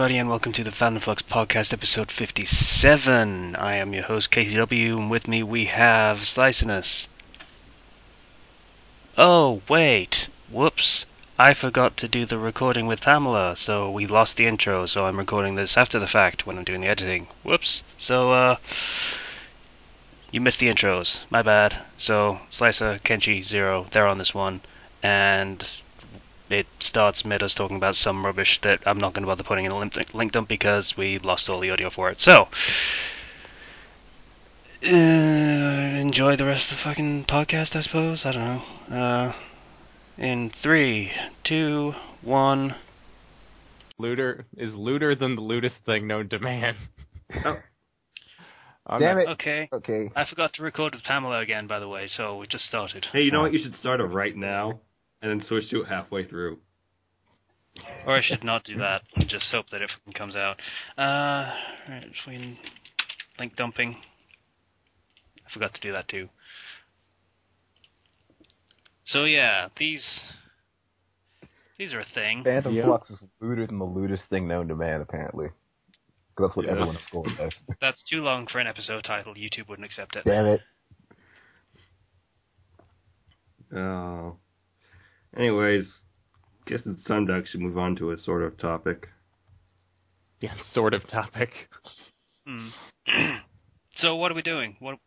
everybody, and welcome to the Fandom Flux podcast, episode 57. I am your host, KCW, and with me we have Slicinus. Oh, wait. Whoops. I forgot to do the recording with Pamela, so we lost the intro, so I'm recording this after the fact when I'm doing the editing. Whoops. So, you missed the intros. My bad. So, Slicer, Kenshi, Zero, they're on this one, and it starts mid us talking about some rubbish that I'm not going to bother putting in a link dump because we lost all the audio for it. So, enjoy the rest of the fucking podcast, I suppose. I don't know. In 3, 2, 1. Looter is looter than the lootest thing known to man. Oh. Damn it. Okay. Okay. I forgot to record with Pamela again, by the way, so we just started. Hey, you know what? You should start it right now, and then switch to it halfway through. Or I should not do that and just hope that it comes out. Right, between link dumping. I forgot to do that too. So yeah, these are a thing. Phantom Flux is looter than the lootest thing known to man, apparently. Because that's what everyone scored as. That's too long for an episode title. YouTube wouldn't accept it. Damn it. Oh. Anyways, guess it's time to actually move on to a sort of topic. Yeah, sort of topic. So what are we doing? What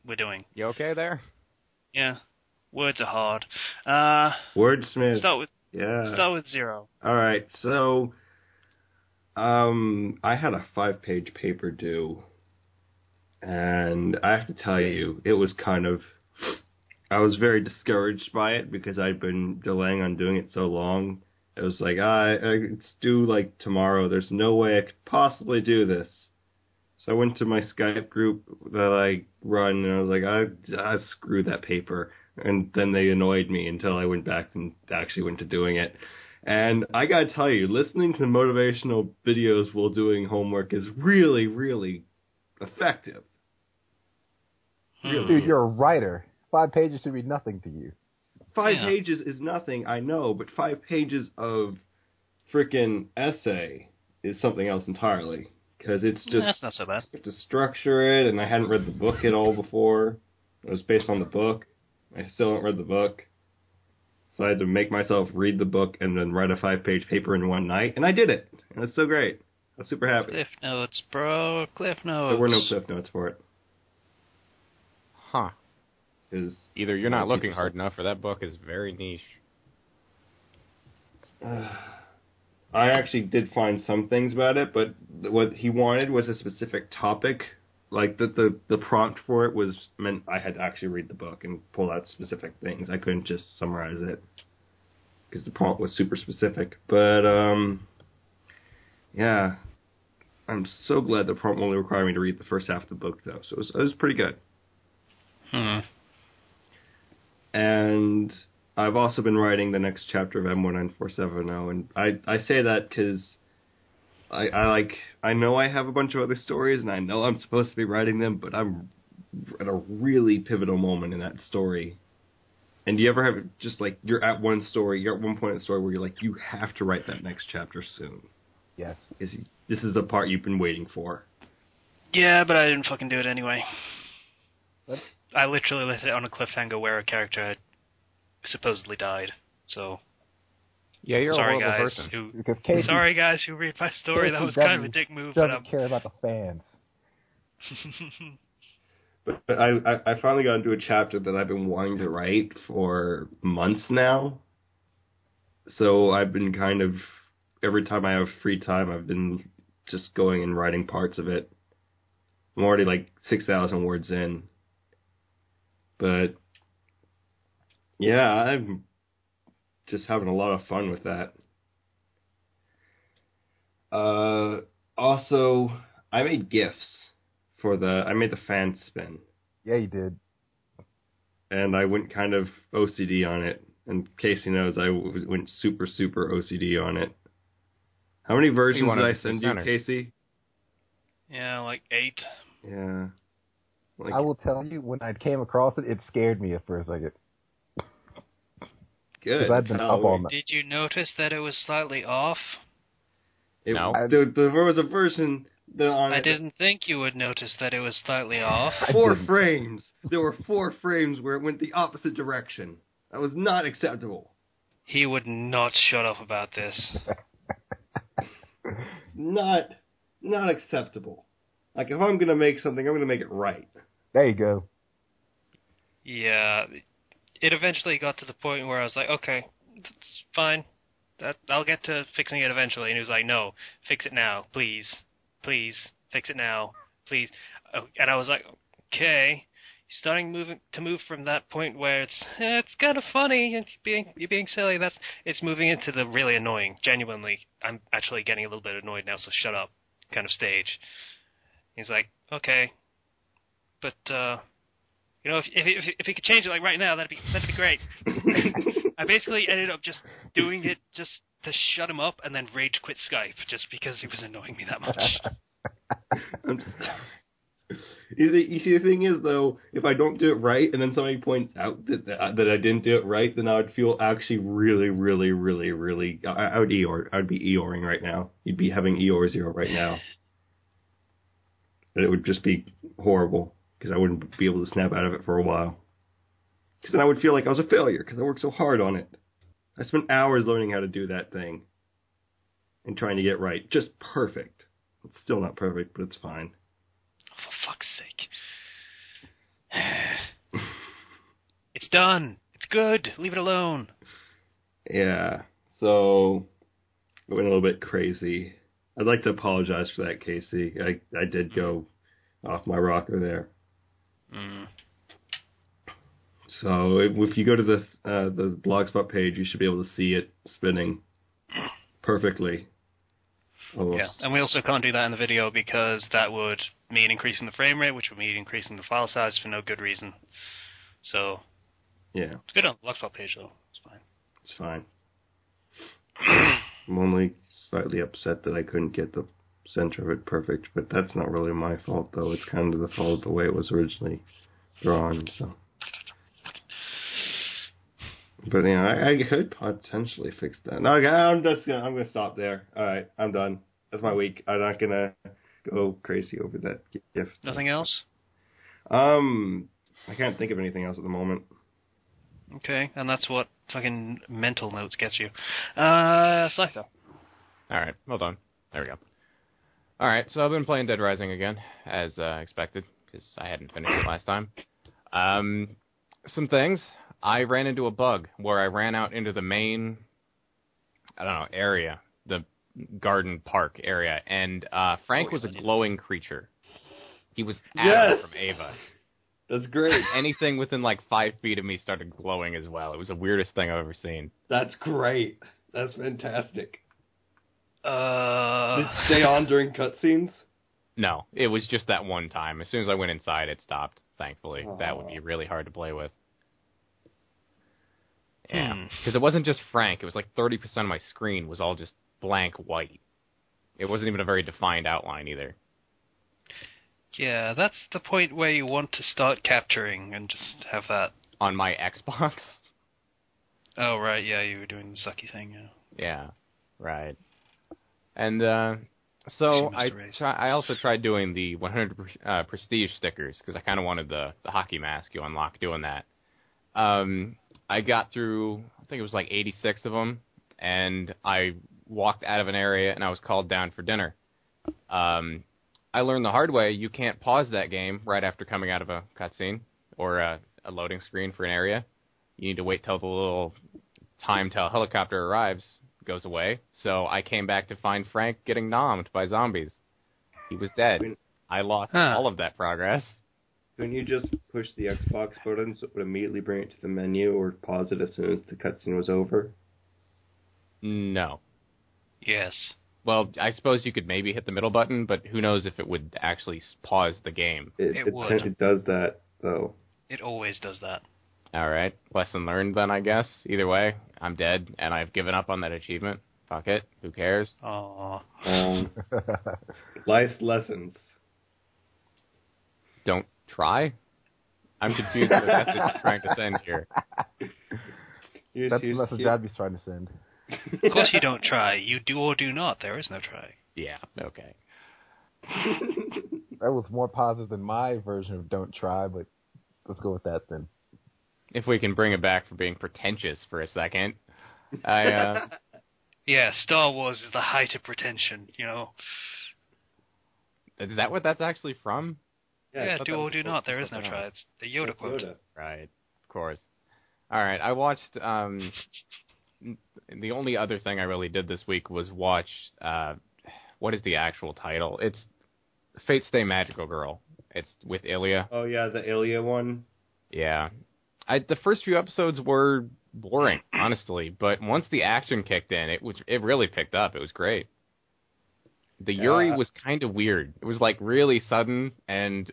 we're doing? You okay there? Yeah, words are hard. Wordsmith. Start Yeah. with Zero. All right. So, I had a 5-page paper due, and I have to tell you, it was I was very discouraged by it because I'd been delaying on doing it so long. It was like, it's due like tomorrow. There's no way I could possibly do this. So I went to my Skype group that I run, and I was like, I screwed that paper. And then they annoyed me until I went back and actually went to doing it. And I gotta tell you, listening to motivational videos while doing homework is really, really effective. Really. Dude, you're a writer. 5 pages should be nothing to you. 5 pages is nothing, I know, but 5 pages of frickin' essay is something else entirely. Because it's just... That's not so bad. You have to structure it, and I hadn't read the book at all before. It was based on the book. I still haven't read the book. So I had to make myself read the book and then write a 5-page paper in one night, and I did it. And it's so great. I was super happy. Cliff notes, bro. Cliff notes. There were no cliff notes for it. Huh. Either you're not looking hard enough, or that book is very niche. I actually did find some things about it, but what he wanted was a specific topic. Like, the prompt for it meant I had to actually read the book and pull out specific things. I couldn't just summarize it, because the prompt was super specific. But, yeah. I'm so glad the prompt only required me to read the first half of the book, though, so it was pretty good. And I've also been writing the next chapter of M19470, and I say that because I know I have a bunch of other stories, and I know I'm supposed to be writing them, but I'm at a really pivotal moment in that story. And do you ever have just like, you're at one point in the story where you're like, you have to write that next chapter soon? Yes. This is the part you've been waiting for. Yeah, but I didn't fucking do it anyway. What? I literally left it on a cliffhanger where a character had supposedly died, so... Yeah, you're sorry, a horrible guys, person. Sorry, guys who read my story. That was kind of a dick move. Doesn't care about the fans. But I finally got into a chapter that I've been wanting to write for months now. So I've been kind of, every time I have free time, I've been just going and writing parts of it. I'm already like 6,000 words in. But, yeah, I'm just having a lot of fun with that. Also, I made GIFs I made the fan spin. Yeah, you did. And I went kind of OCD on it. And Casey knows I went super, super OCD on it. How many versions did I send you, Casey? Yeah, like 8. Yeah. I will tell you, when I came across it, it scared me for a second. Good. 'Cause I've been up all night. Did you notice that it was slightly off? No. There was a version on I it. didn't think you would notice that it was slightly off. 4 frames. There were 4 frames where it went the opposite direction. That was not acceptable. He would not shut up about this. Not acceptable. Like, if I'm going to make something, I'm going to make it right. There you go. Yeah, it eventually got to the point where I was like, okay, that's fine. I'll get to fixing it eventually. And he was like, no, fix it now, please. Please, fix it now, please. And I was like, okay. He's starting to move from that point where it's kind of funny and you're being silly. It's moving into the really annoying. Genuinely, I'm actually getting a little bit annoyed now. So shut up, kind of stage. He's like, okay, but if he could change it like right now, that'd be great. I basically ended up just doing it just to shut him up and then rage quit Skype just because he was annoying me that much. You see, the thing is, though, if I don't do it right, and then somebody points out that I didn't do it right, then I would feel actually really, really, really, really. I would Eeyore. I would be Eeyoring right now. You'd be having Eeyore 0 right now. And it would just be horrible because I wouldn't be able to snap out of it for a while. Because then I would feel like I was a failure because I worked so hard on it. I spent hours learning how to do that thing and trying to get it right. Just perfect. It's still not perfect, but it's fine. For fuck's sake. It's done. It's good. Leave it alone. Yeah. So, I went a little bit crazy. I'd like to apologize for that, Casey. I did go off my rocker there. Mm. So, if you go to the Blogspot page, you should be able to see it spinning perfectly. Almost. Yeah, and we also can't do that in the video because that would mean increasing the frame rate, which would mean increasing the file size for no good reason. So, yeah. It's good on the Blogspot page, though. It's fine. It's fine. I'm only slightly upset that I couldn't get the center of it perfect, but that's not really my fault, though. It's kind of the fault of the way it was originally drawn, so. But, you know, I could potentially fix that. No, I'm going to stop there. All right, I'm done. That's my week. I'm not going to go crazy over that gift. Nothing else? I can't think of anything else at the moment. Okay, and that's what fucking mental notes gets you. Slicer. Alright, hold on. There we go. Alright, so I've been playing Dead Rising again, as expected, because I hadn't finished it last time. Some things. I ran into a bug where I ran out into the main, area, the garden park area, and Frank was a glowing creature. He was Adam from Ava. That's great. Anything within like 5 feet of me started glowing as well. It was the weirdest thing I've ever seen. That's great. That's fantastic. Did Uh, it stay on during cutscenes? No, it was just that one time. As soon as I went inside, it stopped, thankfully. That would be really hard to play with. Yeah, because it wasn't just Frank. It was like 30% of my screen was all just blank white. It wasn't even a very defined outline either. yeah, that's the point where you want to start capturing and just have that. On my Xbox? Oh, right, yeah, you were doing the sucky thing, yeah. Yeah, right. And so I also tried doing the 100 prestige stickers because I kind of wanted the hockey mask you unlock doing that. I got through, I think it was like 86 of them, and I walked out of an area and I was called down for dinner. I learned the hard way, you can't pause that game right after coming out of a cutscene or a loading screen for an area. You need to wait till the little time till a helicopter arrives goes away. So I came back to find Frank getting nommed by zombies. He was dead. I lost all of that progress. Couldn't you just push the Xbox button so it would immediately bring it to the menu or pause it as soon as the cutscene was over? No. Yes. Well, I suppose you could maybe hit the middle button, but who knows if it would actually pause the game. It would. It does that, though. It always does that. All right. Lesson learned then, I guess. Either way, I'm dead, and I've given up on that achievement. Fuck it. Who cares? Aww. Life's lessons. Don't try? I'm confused with the message you're trying to send here. That's the message I'd be trying to send. Of course you don't try. You do or do not. There is no try. Yeah, okay. That was more positive than my version of don't try, but let's go with that then. If we can bring it back for being pretentious for a second. I Yeah, Star Wars is the height of pretension, you know. Is that what that's actually from? Yeah, do or do not. There is no try. It's the Yoda quote. Right, of course. All right, I watched. The only other thing I really did this week was watch. What is the actual title? It's Fate Stay Magical Girl. It's with Ilya. Oh yeah, the Ilya one. Yeah, the first few episodes were boring, honestly, but once the action kicked in, it really picked up. It was great. The Yuri was kind of weird. It was like really sudden and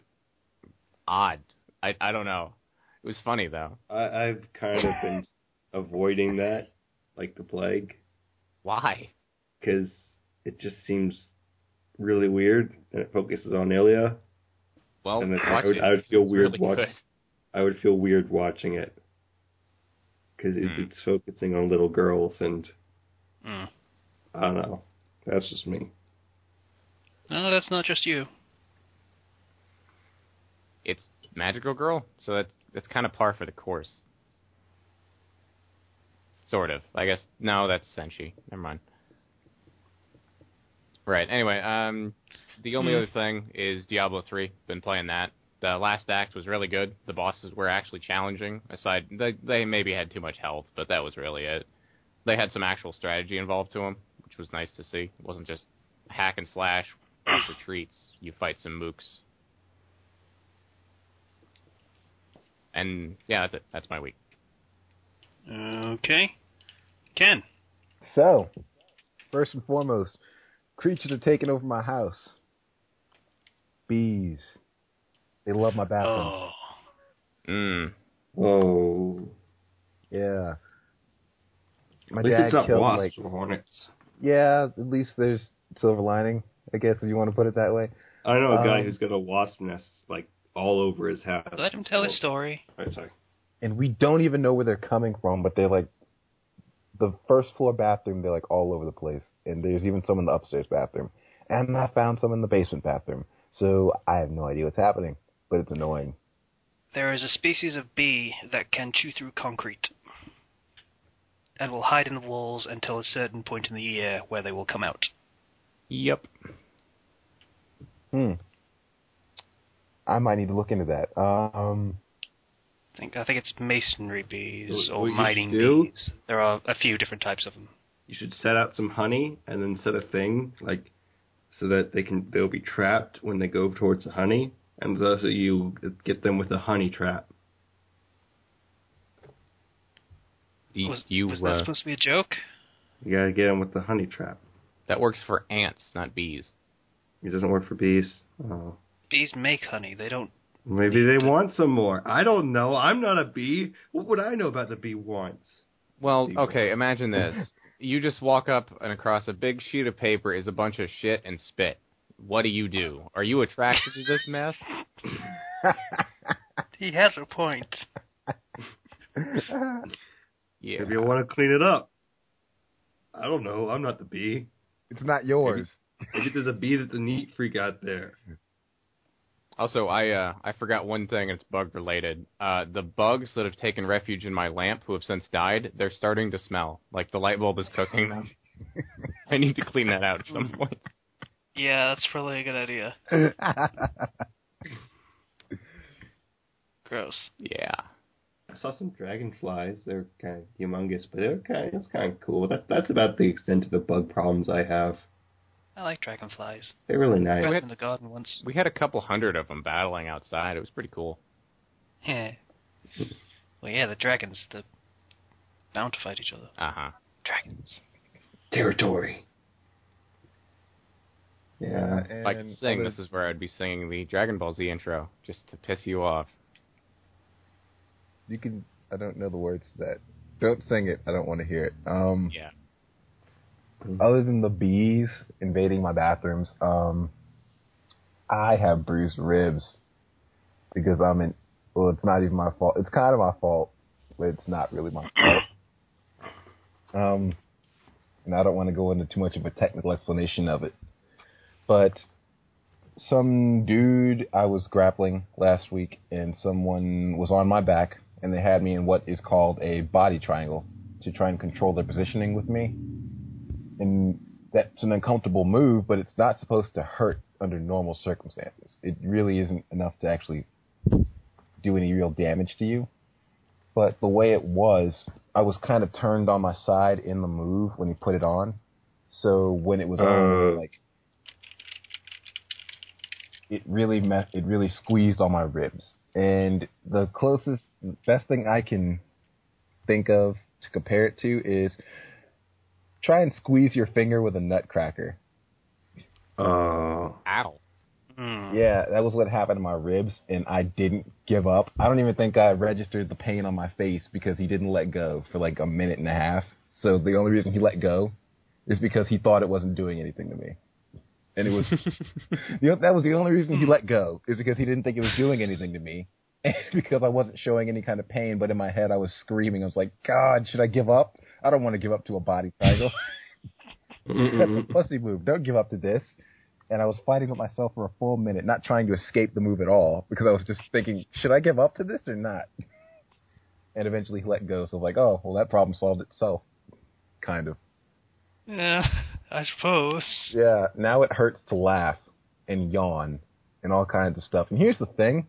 odd. I don't know. It was funny though. I've kind of been avoiding that, like the plague. Why? Because it just seems really weird, and it focuses on Ilya. Well, and I would feel weird really I would feel weird watching it because it's focusing on little girls, and I don't know. That's just me. No, that's not just you. It's Magical Girl, so that's kind of par for the course. Sort of. I guess, no, that's Senshi. Never mind. Right, anyway, the only other thing is Diablo 3. Been playing that. The last act was really good. The bosses were actually challenging. Aside, they maybe had too much health, but that was really it. They had some actual strategy involved to them, which was nice to see. It wasn't just hack and slash, retreats. You fight some mooks. And yeah, that's it. That's my week. Okay. Ken. So, first and foremost, creatures are taking over my house. Bees. They love my bathrooms. Oh. Yeah. My at least dad it's not killed wasps or hornets. Yeah, at least there's silver lining, I guess, if you want to put it that way. I know a guy who's got a wasp nest like all over his house. Let him tell his story. Right, sorry. And we don't even know where they're coming from, but they're like the first floor bathroom, they're like all over the place. And there's even some in the upstairs bathroom. And I found some in the basement bathroom. So I have no idea what's happening, but it's annoying. There is a species of bee that can chew through concrete and will hide in the walls until a certain point in the year where they will come out. Yep. I might need to look into that. I think it's masonry bees or what you mining should do- bees. There are a few different types of them. You should set out some honey and then set a thing like so that they'll be trapped when they go towards the honey, and so you get them with a honey trap. Was that supposed to be a joke? You gotta get them with the honey trap. That works for ants, not bees. It doesn't work for bees. Oh. Bees make honey. They don't. Maybe they want some more. I don't know. I'm not a bee. What would I know about the bee wants? Well, okay, imagine this. You just walk up and across a big sheet of paper is a bunch of shit and spit. What do? Are you attracted to this mess? He has a point. Yeah. Maybe you want to clean it up. I don't know. I'm not the bee. It's not yours. Maybe there's a bee that's a neat freak out there. Also, I forgot one thing, and it's bug related. The bugs that have taken refuge in my lamp, who have since died, they're starting to smell. Like the light bulb is cooking them. I need to clean that out at some point. Yeah, that's probably a good idea. Gross. Yeah. I saw some dragonflies. They're kind of humongous, but it's kind of cool. That's about the extent of the bug problems I have. I like dragonflies. They're really nice. I went in the garden once. We had a couple hundred of them battling outside. It was pretty cool. Yeah. Well, yeah, the dragons, they're bound to fight each other. Uh-huh. Dragons. Territory. Yeah. If I could sing, this is where I'd be singing the Dragon Ball Z intro, just to piss you off. You can. I don't know the words to that. Don't sing it. I don't want to hear it. Yeah. Other than the bees invading my bathrooms, I have bruised ribs because well, it's not even my fault. It's kind of my fault, but it's not really my fault. And I don't want to go into too much of a technical explanation of it, but some dude I was grappling last week, and someone was on my back, and they had me in what is called a body triangle to try and control their positioning with me. And that's an uncomfortable move, but it's not supposed to hurt under normal circumstances. It really isn't enough to actually do any real damage to you. But the way it was, I was kind of turned on my side in the move when he put it on. So when it was on, like, it really squeezed on my ribs. And the best thing I can think of to compare it to is try and squeeze your finger with a nutcracker. Ow. Yeah, that was what happened to my ribs, and I didn't give up. I don't even think I registered the pain on my face because he didn't let go for like a minute and a half. So the only reason he let go is because he thought it wasn't doing anything to me. And it was that was the only reason he let go, is because he didn't think it was doing anything to me. And because I wasn't showing any kind of pain, but in my head I was screaming. I was like, God, should I give up? I don't want to give up to a body triangle. That's a pussy move. Don't give up to this. And I was fighting with myself for a full minute, not trying to escape the move at all, because I was just thinking, should I give up to this or not? And eventually he let go, so I was like, oh, well, that problem solved itself. Kind of. Yeah, I suppose. Yeah, now it hurts to laugh and yawn and all kinds of stuff. And here's the thing.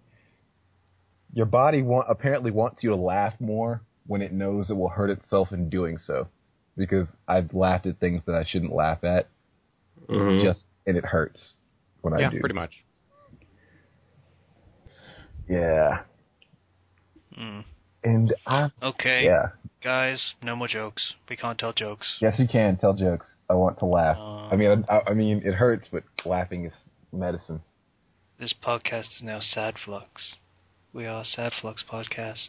Your body apparently wants you to laugh more when it knows it will hurt itself in doing so. Because I've laughed at things that I shouldn't laugh at. And it hurts when I do. Yeah, pretty much. Yeah. And Okay. Yeah. Guys, no more jokes. We can't tell jokes. Yes, you can tell jokes. I want to laugh. I mean, it hurts, but laughing is medicine. This podcast is now Sad Flux. We are Sad Flux Podcast.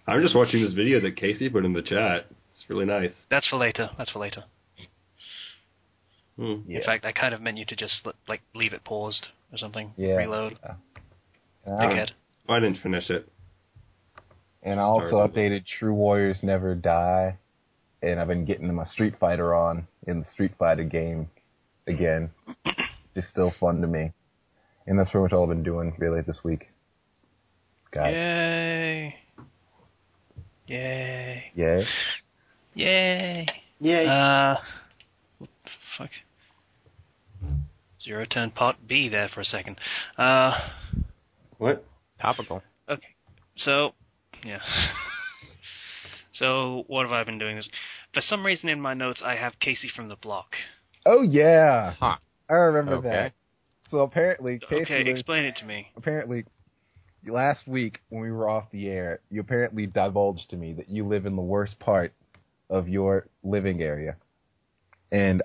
I'm just watching this video that Casey put in the chat. It's really nice. That's for later. Yeah. In fact, I kind of meant you to just leave it paused or something. Yeah. Reload. Dickhead. I didn't finish it. And I also updated True Warriors Never Die, and I've been getting my Street Fighter on in the Street Fighter game again. It's still fun to me. And that's pretty much all I've been doing really this week. Guys. Yay. Yay? Fuck. Zero turn part B there for a second. What? Topical. Okay. So, yeah. So, what have I been doing? For some reason in my notes, I have Casey from the Block. Oh, yeah. Huh. I remember that. So apparently, Casey explain it to me. Apparently, last week when we were off the air, you apparently divulged to me that you live in the worst part of your living area. And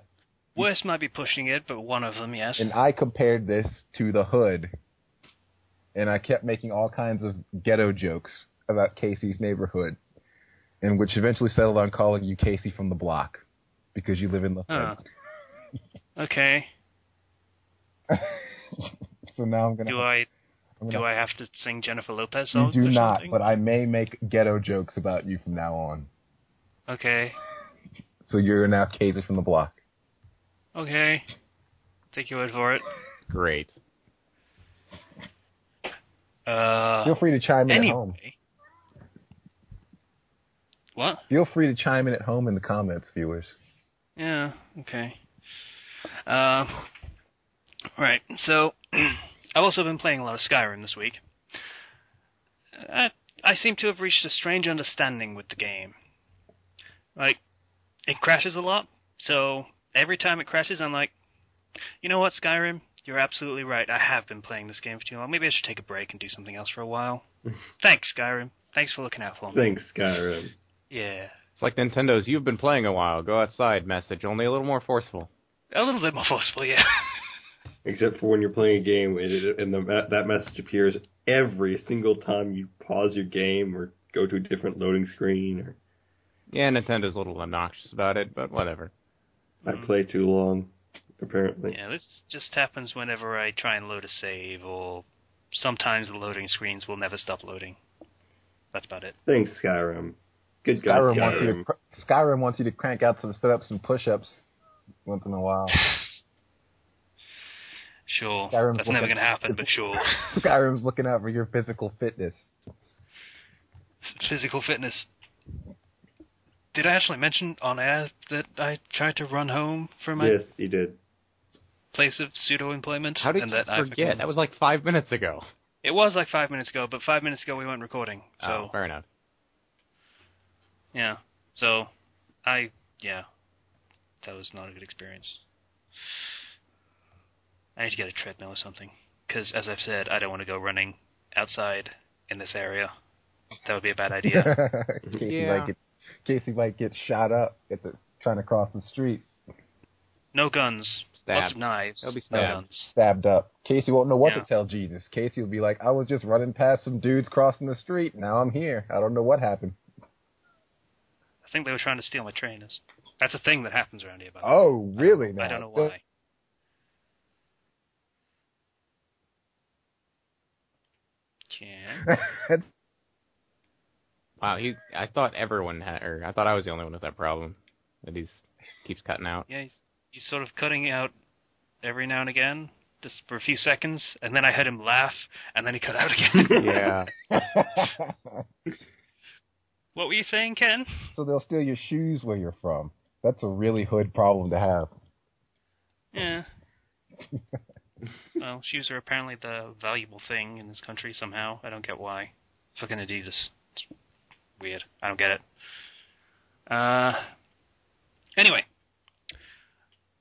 worst might be pushing it, but one of them, yes. And I compared this to the hood. And I kept making all kinds of ghetto jokes about Casey's neighborhood. And which eventually settled on calling you Casey from the Block. Because you live in the hood. Okay. So now I'm going to... Do I have to sing Jennifer Lopez songs? You do not, something? but I may make ghetto jokes about you from now on. Okay. So you're now Casey from the Block. Okay. Take your word for it. Great. Feel free to chime in at home. What? Feel free to chime in at home in the comments, viewers. Yeah, okay. Right, so I've also been playing a lot of Skyrim this week. I seem to have reached a strange understanding with the game. Like, it crashes a lot, so every time it crashes, I'm like, you know what, Skyrim? You're absolutely right. I have been playing this game for too long. Maybe I should take a break and do something else for a while. Thanks, Skyrim. Thanks for looking out for me. Thanks, Skyrim. Yeah. It's like Nintendo's "You've been playing a while. Go outside" message, only a little more forceful. A little bit more forceful, yeah. Except for when you're playing a game and that message appears every single time you pause your game or go to a different loading screen. Or... Yeah, Nintendo's a little obnoxious about it, but whatever. I play too long, apparently. Yeah, this just happens whenever I try and load a save, or sometimes the loading screens will never stop loading. That's about it. Thanks, Skyrim. Good guy Skyrim. Skyrim wants you to crank out some sit-ups and push-ups once in a while. Sure. That's never going to happen, but sure. Skyrim's looking out for your physical fitness. Physical fitness. Did I actually mention on air that I tried to run home from my Yes, you did. place of pseudo-employment? How did you forget? That was like 5 minutes ago. It was like 5 minutes ago, but 5 minutes ago we weren't recording. So. Oh, fair enough. Yeah. So, that was not a good experience. I need to get a treadmill or something. Because, as I've said, I don't want to go running outside in this area. That would be a bad idea. Casey might get shot up trying to cross the street. No guns. Stabbed. Lots of knives. He'll be no stabbed. guns. Stabbed up. Casey won't know what to tell Jesus. Casey will be like, I was just running past some dudes crossing the street. Now I'm here. I don't know what happened. I think they were trying to steal my trainers. That's a thing that happens around here, by the way. Oh, really? I don't know why. Yeah. Wow, I thought everyone had, or I thought I was the only one with that problem. That keeps cutting out. Yeah, he's sort of cutting out every now and again, just for a few seconds, and then I heard him laugh, and then he cut out again. Yeah. What were you saying, Ken? So they'll steal your shoes where you're from. That's a really hood problem to have. Yeah. Well, shoes are apparently the valuable thing in this country somehow. I don't get why. Fucking Adidas. It's weird. I don't get it. Anyway.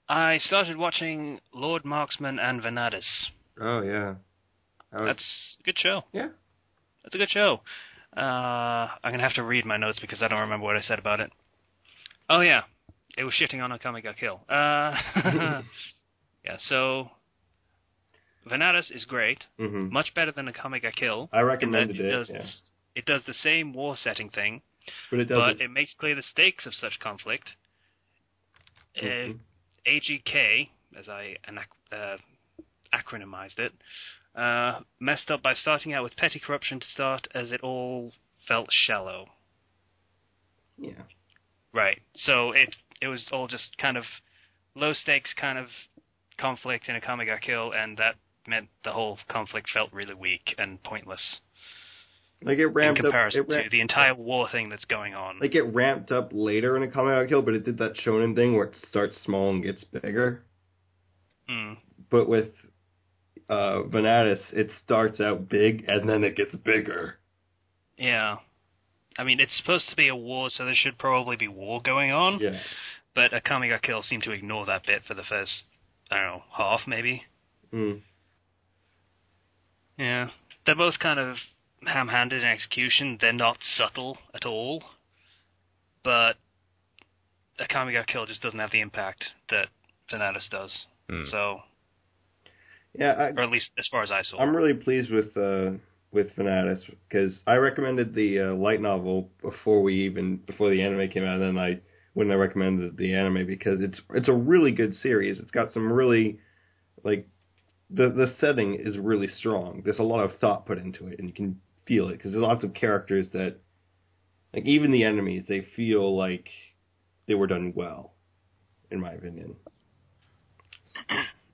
I started watching Lord Marksman and Venatus. Oh, yeah. That's a good show. Yeah. That's a good show. I'm going to have to read my notes because I don't remember what I said about it. Oh, yeah. It was shitting on Akame ga Kill. Yeah, so Venatus is great. Mm-hmm. Much better than Akame ga Kill. I recommended it. It does the same war setting thing, but it makes clear the stakes of such conflict. Mm-hmm. AGK, as I acronymized it, messed up by starting out with petty corruption to start, as it all felt shallow. Yeah. Right. So it was all just kind of low stakes kind of conflict in Akame ga Kill, and that meant the whole conflict felt really weak and pointless. Like it ramped in comparison up, to the entire war thing that's going on. Like it ramped up later in Akame ga Kill, but it did that shonen thing where it starts small and gets bigger. Mm. But with Venatus, it starts out big and then it gets bigger. Yeah. I mean, it's supposed to be a war, so there should probably be war going on. Yeah. But Akame ga Kill seemed to ignore that bit for the first, I don't know, half maybe. Mm. Yeah. They're both kind of ham-handed in execution. They're not subtle at all. But Akame ga Kill just doesn't have the impact that Venatus does. Mm. So... Yeah, or at least as far as I saw. I'm really pleased with Venatus because I recommended the light novel before the anime came out, and then when I recommended the anime because it's a really good series. It's got some really the setting is really strong. There's a lot of thought put into it, and you can feel it because there's lots of characters that even the enemies, they feel like they were done well, in my opinion.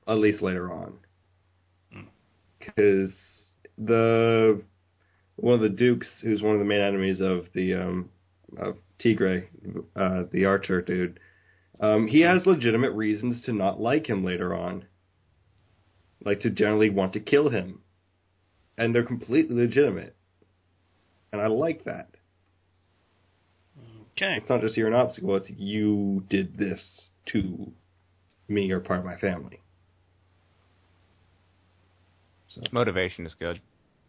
At least later on. Because one of the dukes, who's one of the main enemies of the of Tigre, the archer dude, he has legitimate reasons to not like him later on, to generally want to kill him, and they're completely legitimate, and I like that. Okay, it's not just you're an obstacle; it's you did this to me or part of my family. So. Motivation is good.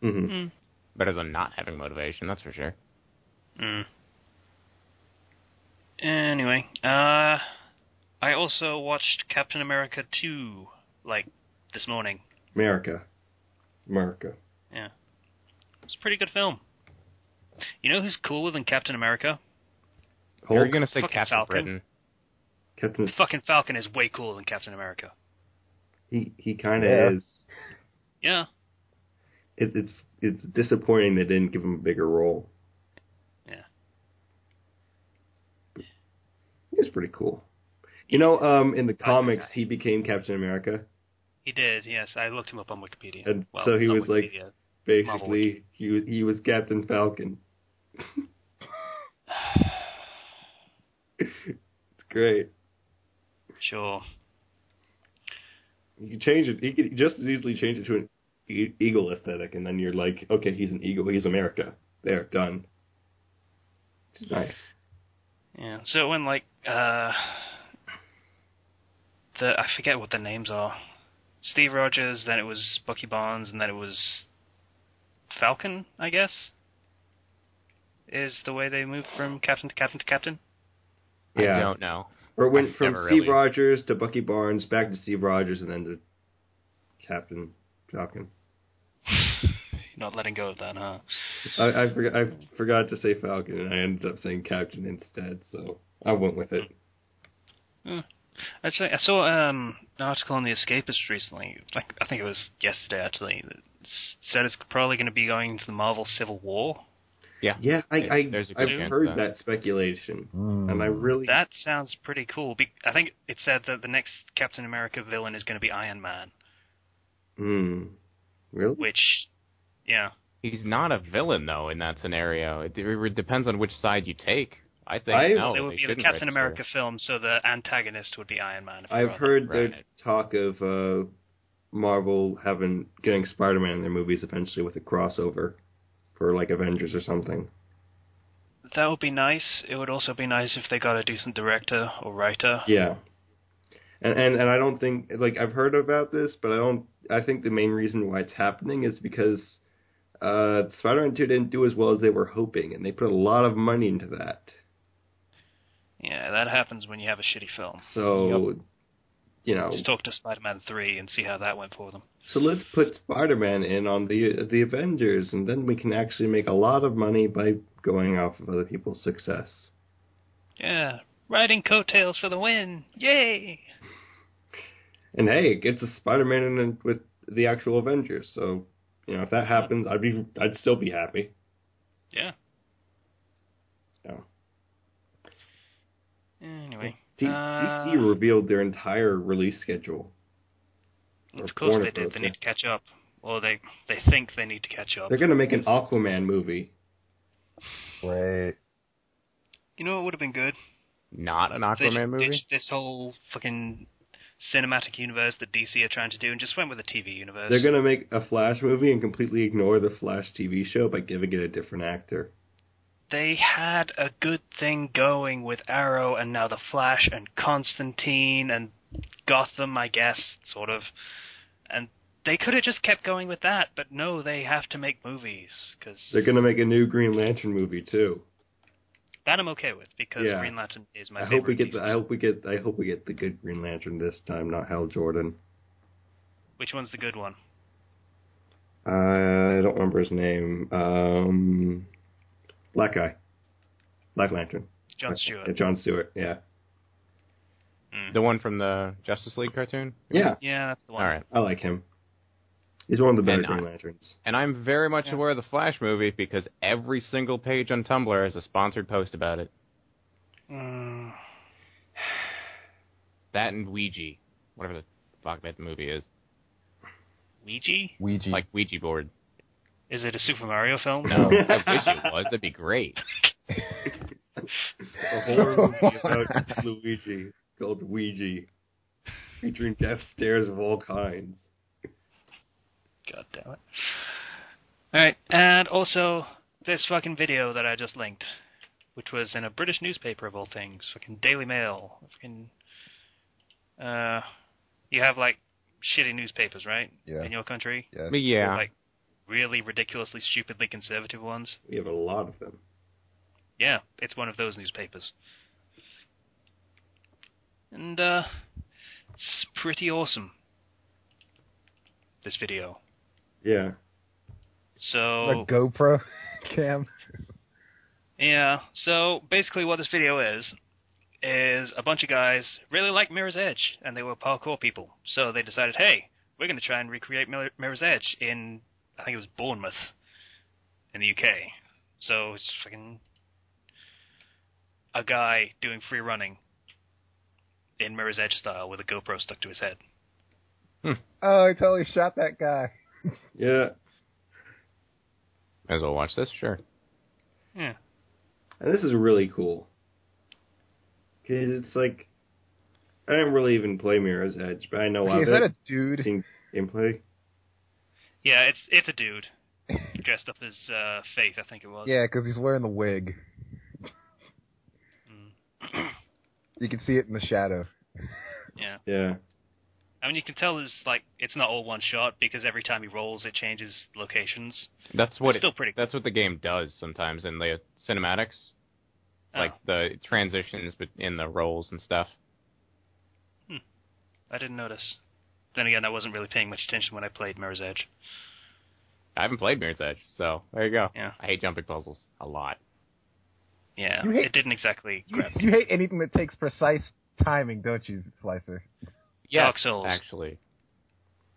Mm-hmm. Mm. Better than not having motivation, that's for sure. Mm. Anyway, I also watched Captain America 2, this morning. America. Yeah. It's a pretty good film. You know who's cooler than Captain America? Hulk? You're going to say Fucking Captain Falcon. Britain. Fucking Falcon is way cooler than Captain America. He kind of is. Yeah. It's disappointing they didn't give him a bigger role. Yeah. He's pretty cool. You know, in the comics, he became Captain America. He did, yes. I looked him up on Wikipedia. And well, so he not was like, Wikipedia, basically, he was Captain Falcon. It's great. Sure. You can change it. He could just as easily change it to an eagle aesthetic, and then you're like, okay, he's an eagle. He's America. There, done. It's nice. Yeah. So when like I forget what the names are. Steve Rogers, then it was Bucky Barnes, and then it was Falcon, I guess. Is the way they moved from captain to captain to captain? Yeah. I don't know. Or it went from Steve really... Rogers to Bucky Barnes, back to Steve Rogers, and then to Captain Falcon. You're not letting go of that, huh? I forgot to say Falcon, and I ended up saying Captain instead, so I went with it. Actually, I saw an article on The Escapist recently. Like, I think it was yesterday, actually. That said it's probably going to be going into the Marvel Civil War. Yeah, I've heard that speculation, and I really... That sounds pretty cool. I think it said that the next Captain America villain is going to be Iron Man. Really? Which, yeah. He's not a villain, though, in that scenario. It depends on which side you take. I think it would be the Captain America film, so the antagonist would be Iron Man. I've heard the talk of Marvel getting Spider-Man in their movies eventually with a crossover for like Avengers or something. That would be nice. It would also be nice if they got a decent director or writer. Yeah. And I don't think, like, I've heard about this, but I think the main reason why it's happening is because Spider-Man 2 didn't do as well as they were hoping, and they put a lot of money into that. Yeah, that happens when you have a shitty film. So, you know... Just talk to Spider-Man 3 and see how that went for them. So let's put Spider-Man in on the Avengers, and then we can actually make a lot of money by going off of other people's success. Yeah, riding coattails for the win! Yay! And hey, it gets a Spider-Man in with the actual Avengers, so, you know, if that happens, I'd still be happy. Yeah. Yeah. Anyway. DC revealed their entire release schedule. Of course they did. They need to catch up. Or they think they need to catch up. They're going to make an Aquaman movie. Right. You know what would have been good? Not an Aquaman movie? Ditch this whole fucking cinematic universe that DC are trying to do and just went with a TV universe. They're going to make a Flash movie and completely ignore the Flash TV show by giving it a different actor. They had a good thing going with Arrow and now the Flash and Constantine and Gotham, I guess, sort of. And they could have just kept going with that, but no, they have to make movies. Cause they're going to make a new Green Lantern movie, too. That I'm okay with, because Green Lantern is my favorite. I hope we get the good Green Lantern this time, not Hal Jordan. Which one's the good one? I don't remember his name. Black guy. Black Lantern. Jon Stewart. Yeah, Jon Stewart, yeah. The one from the Justice League cartoon? Yeah. Yeah, that's the one. All right. I like him. He's one of the better Green Lanterns. And I'm very much aware of the Flash movie because every single page on Tumblr has a sponsored post about it. That and Ouija. Whatever the fuck that movie is. Ouija? Like Ouija board. Is it a Super Mario film? No, I wish it was. That'd be great. A horror movie about Luigi called Ouija, featuring death stares of all kinds. God damn it. Alright, and also this fucking video that I just linked, which was in a British newspaper of all things, fucking Daily Mail. Fucking, you have like shitty newspapers, right? Yeah. In your country? Yes. Yeah. Or, like really ridiculously, stupidly conservative ones. We have a lot of them. Yeah, it's one of those newspapers. And, it's pretty awesome. This video. Yeah. So... A GoPro cam? Yeah, so basically what this video is a bunch of guys really like Mirror's Edge, and they were parkour people. So they decided, hey, we're going to try and recreate Mirror's Edge in, I think it was Bournemouth, in the UK. So it's fucking a guy doing free running in Mirror's Edge style with a GoPro stuck to his head. Oh, I totally shot that guy. Yeah. Might as well watch this, sure. Yeah. And this is really cool. Because it's like, I didn't really even play Mirror's Edge, but I know of Is it. that a dude? Seen gameplay. Yeah, it's a dude dressed up as Faith, I think it was. Yeah, because he's wearing the wig. You can see it in the shadow. Yeah. Yeah. I mean, you can tell it's not all one shot because every time he rolls, it changes locations. That's what still pretty cool. That's what the game does sometimes in the cinematics. It's like the transitions in the rolls and stuff. I didn't notice. Then again, I wasn't really paying much attention when I played Mirror's Edge. I haven't played Mirror's Edge, so there you go. Yeah. I hate jumping puzzles a lot. Yeah, it didn't exactly grab me. You hate anything that takes precise timing, don't you, Slicer? Yes, Dark Souls. actually.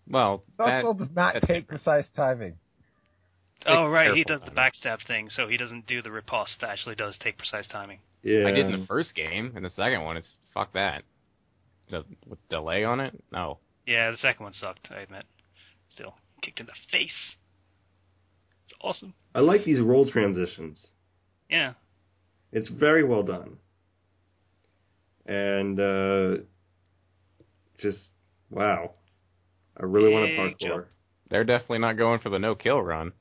Well, Dark Souls does not take precise timing. Oh, right, he careful does the backstab thing, so he doesn't do the riposte that actually does take precise timing. Yeah. I did in the first game. In the second one, it's fuck that. With delay on it? No. Yeah, the second one sucked, I admit. Still, kicked in the face. It's awesome. I like these roll transitions. Yeah. It's very well done. And, just, wow. I really want to parkour. Jump. They're definitely not going for the no-kill run.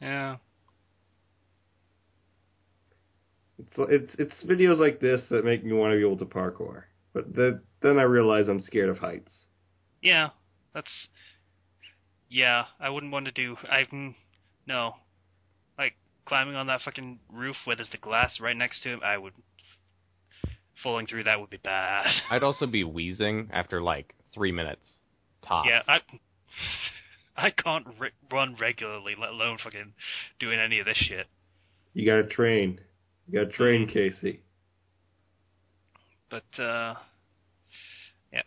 Yeah. It's videos like this that make me want to be able to parkour. But then I realize I'm scared of heights. Yeah, yeah, I wouldn't want to do... No. Like, climbing on that fucking roof where there's the glass right next to him, I would... Falling through that would be bad. I'd also be wheezing after, 3 minutes. Tops. Yeah, I can't run regularly, let alone fucking doing any of this shit. You gotta train. You gotta train, Casey. But, yeah,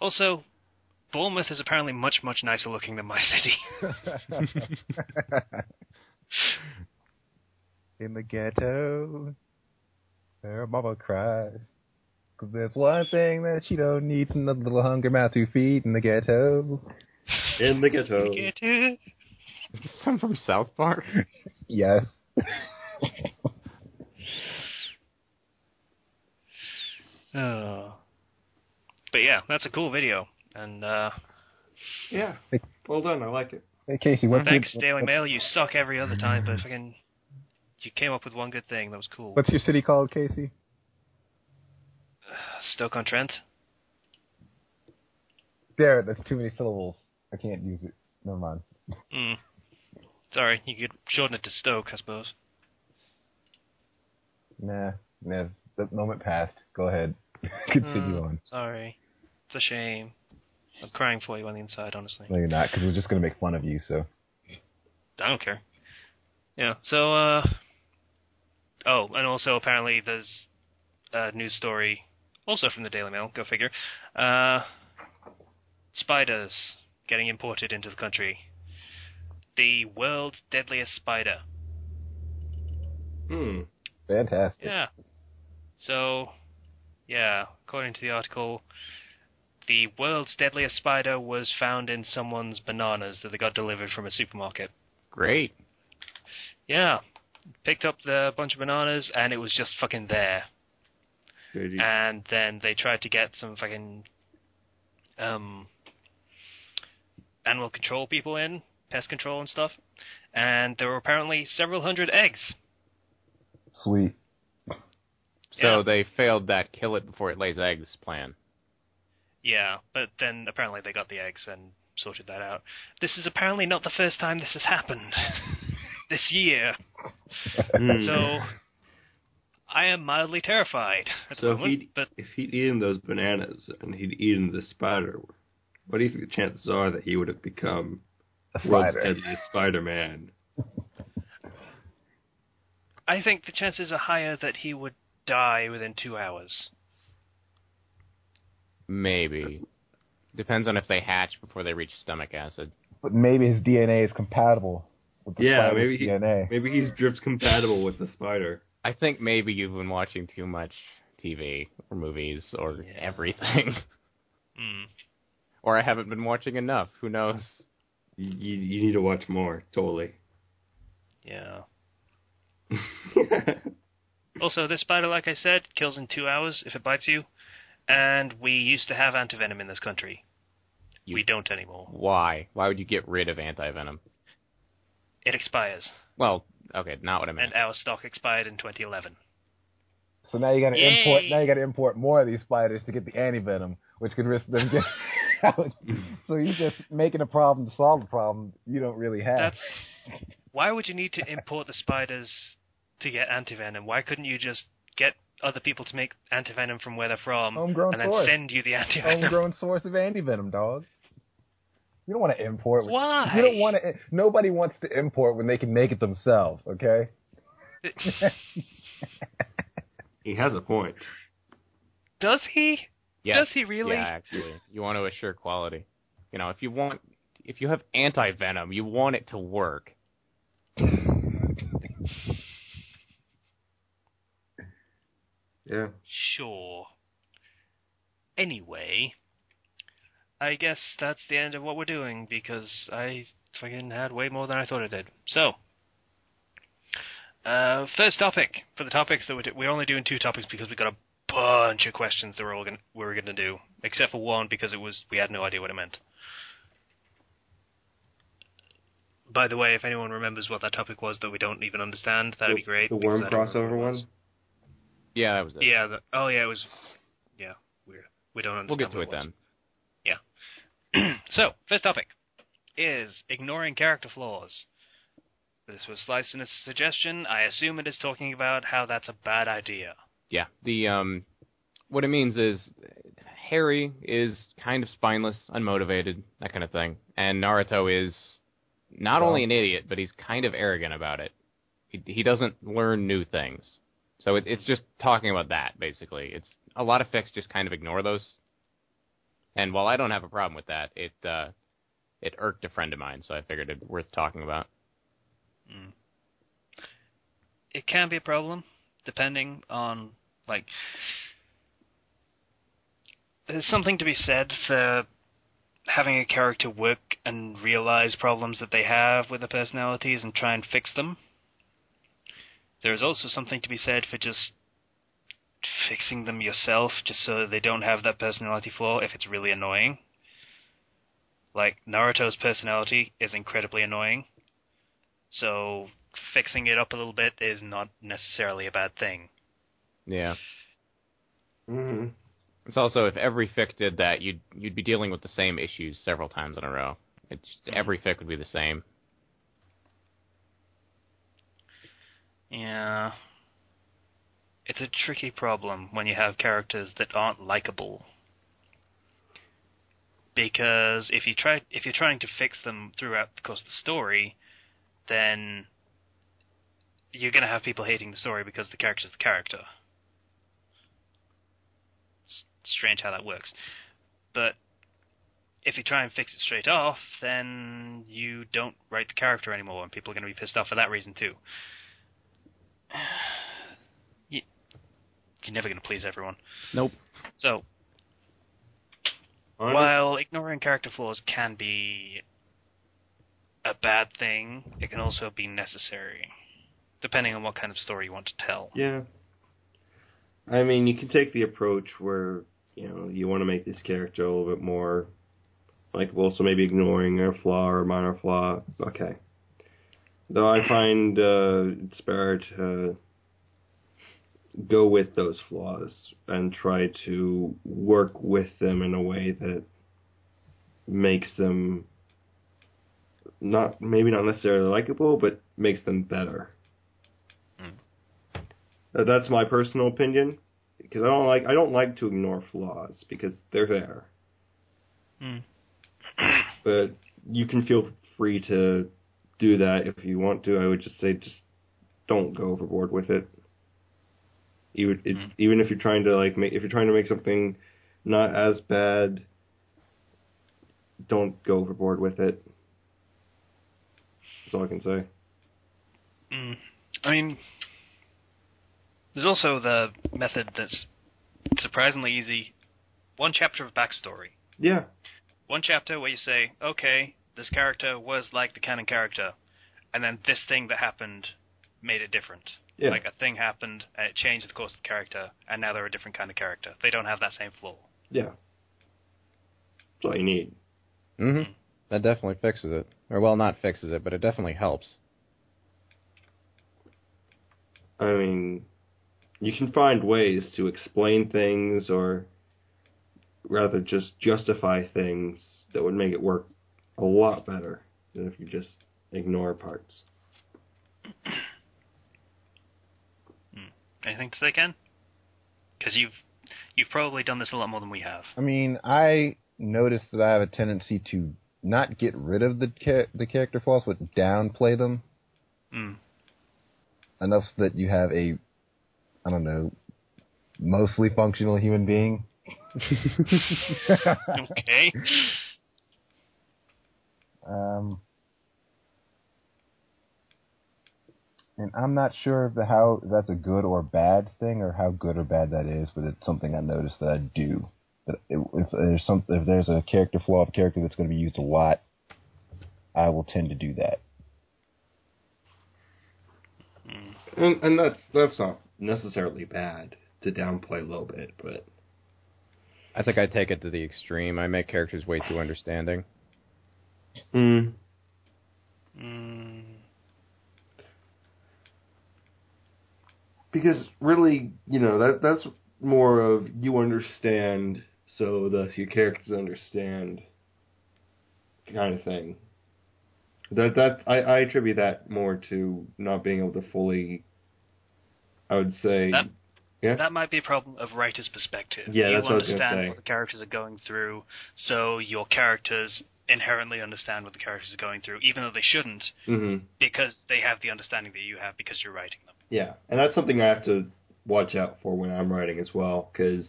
also... Bournemouth is apparently much, much nicer looking than my city. In the ghetto, where mama cries. 'Cause there's one thing that she don't need, another little hunger mouth to feed in the ghetto. In the ghetto. Is this some from South Park? Yes. Oh. But yeah, that's a cool video. And, Yeah. Well done, I like it. Hey, Casey, thanks, Daily Mail. You suck every other time, but fucking... You came up with one good thing. That was cool. What's your city called, Casey? Stoke-on-Trent. There, that's too many syllables. I can't use it. Never mind. Sorry, you could shorten it to Stoke, I suppose. Nah. The moment passed. Go ahead. Continue on. Sorry. It's a shame. I'm crying for you on the inside, honestly. No, you're not, because we're just going to make fun of you, so. I don't care. Yeah, so, Oh, and also apparently there's a news story, also from the Daily Mail, go figure. Spiders getting imported into the country. The world's deadliest spider. Fantastic. Yeah. So, yeah, according to the article, the world's deadliest spider was found in someone's bananas that they got delivered from a supermarket. Great. Yeah. Picked up the bunch of bananas, and it was just fucking there. Crazy. And then they tried to get some fucking animal control people in, pest control and stuff, and there were apparently several hundred eggs. Sweet. So Yeah. they failed that kill it before it lays eggs plan. Yeah, but then apparently they got the eggs and sorted that out. This is apparently not the first time this has happened. This year. So, I am mildly terrified at the moment. If he'd eaten those bananas and he'd eaten the spider, what do you think the chances are that he would have become A world's spider. deadliest Spider-Man? I think the chances are higher that he would die within 2 hours. Maybe. Depends on if they hatch before they reach stomach acid. But maybe his DNA is compatible with the spider's DNA. Maybe he's drift compatible with the spider. I think maybe you've been watching too much TV or movies or everything. Or I haven't been watching enough. Who knows? You need to watch more, totally. Yeah. Also, this spider, like I said, kills in 2 hours if it bites you. And we used to have antivenom in this country. We don't anymore. Why? Why would you get rid of antivenom? It expires. Well, okay, not what I meant. And our stock expired in 2011. So now you got to import. Now you got to import more of these spiders to get the antivenom, which could risk them getting out. So you're just making a problem to solve a problem you don't really have. Why would you need to import the spiders to get antivenom? Why couldn't you just get other people to make antivenom from where they're from, Homegrown and then source. send you the antivenom? Homegrown source of antivenom, dog. You don't want to import. Why? You don't want to. Nobody wants to import when they can make it themselves. Okay. He has a point. Does he? Yes. Does he really? Yeah, actually. You want to assure quality. You know, if you have anti-venom, you want it to work. Yeah. Sure. Anyway, I guess that's the end of what we're doing, because I fucking had way more than I thought I did. So, first topic. For the topics that we're only doing 2 topics because we got a bunch of questions that we were gonna do, except for one because we had no idea what it meant. By the way, if anyone remembers what that topic was that we don't even understand, that'd be great. The worm crossover one? Yeah, that was it. Yeah, it was... Yeah, weird. We don't understand. We'll get to it then. Yeah. So, first topic is ignoring character flaws. This was sliced in a suggestion. I assume it is talking about how that's a bad idea. Yeah. What it means is Harry is kind of spineless, unmotivated, that kind of thing. And Naruto is not only an idiot, but he's kind of arrogant about it. He doesn't learn new things. So it's just talking about that, basically. It's a lot of fics just kind of ignore those. And while I don't have a problem with that, it irked a friend of mine, so I figured it worth talking about. It can be a problem, depending on, like... There's something to be said for having a character work and realize problems that they have with their personalities and try and fix them. There is also something to be said for just fixing them yourself, just so they don't have that personality flaw if it's really annoying. Like, Naruto's personality is incredibly annoying, so fixing it up a little bit is not necessarily a bad thing. Yeah. Mm-hmm. It's also, if every fic did that, you'd be dealing with the same issues several times in a row. Every fic would be the same. Yeah. It's a tricky problem when you have characters that aren't likable. Because if you're trying to fix them throughout the course of the story, then you're going to have people hating the story because the character's the character. It's strange how that works. But if you try and fix it straight off, then you don't write the character anymore, and people are going to be pissed off for that reason too. You're never going to please everyone. Nope. So, while ignoring character flaws can be a bad thing, it can also be necessary, depending on what kind of story you want to tell. Yeah. I mean, you can take the approach where, you want to make this character a little bit more likable, so maybe ignoring a flaw or a minor flaw. Okay. Though I find it's better to go with those flaws and try to work with them in a way that makes them maybe not necessarily likable, but makes them better. That's my personal opinion, because I don't like to ignore flaws because they're there. But you can feel free to do that if you want to. I would just say don't go overboard with it. Even if you're trying to make something not as bad, don't go overboard with it. That's all I can say. I mean, There's also the method that's surprisingly easy. One chapter of backstory. Yeah. One chapter where you say, okay, this character was like the canon character, and then this thing that happened made it different. Yeah. Like, a thing happened, and it changed the course of the character, and now they're a different kind of character. They don't have that same flaw. Yeah. That's all you need. Mm-hmm. That definitely fixes it. Or, well, not fixes it, but it definitely helps. I mean, you can find ways to explain things, or rather just justify things that would make it work a lot better than if you just ignore parts. Anything to say, Ken? Because you've probably done this a lot more than we have. I mean, I noticed that I have a tendency to not get rid of the character flaws, but downplay them. Enough so that you have a, I don't know, mostly functional human being. Okay. And I'm not sure how that's a good or bad thing, or how good or bad that is, but it's something I noticed that I do. That if there's a character flaw of a character that's going to be used a lot, I will tend to do that. And that's not necessarily bad to downplay a little bit, but I think I take it to the extreme. I make characters way too understanding. Because really, that's more of you understand, so thus your characters understand kind of thing. I attribute that more to not being able to fully, I would say... That might be a problem of writer's perspective. Yeah, you that's what I was going to understand say. what the characters are going through, so your characters inherently understand what the characters are going through, even though they shouldn't, because they have the understanding that you have because you're writing them. Yeah, and that's something I have to watch out for when I'm writing as well, because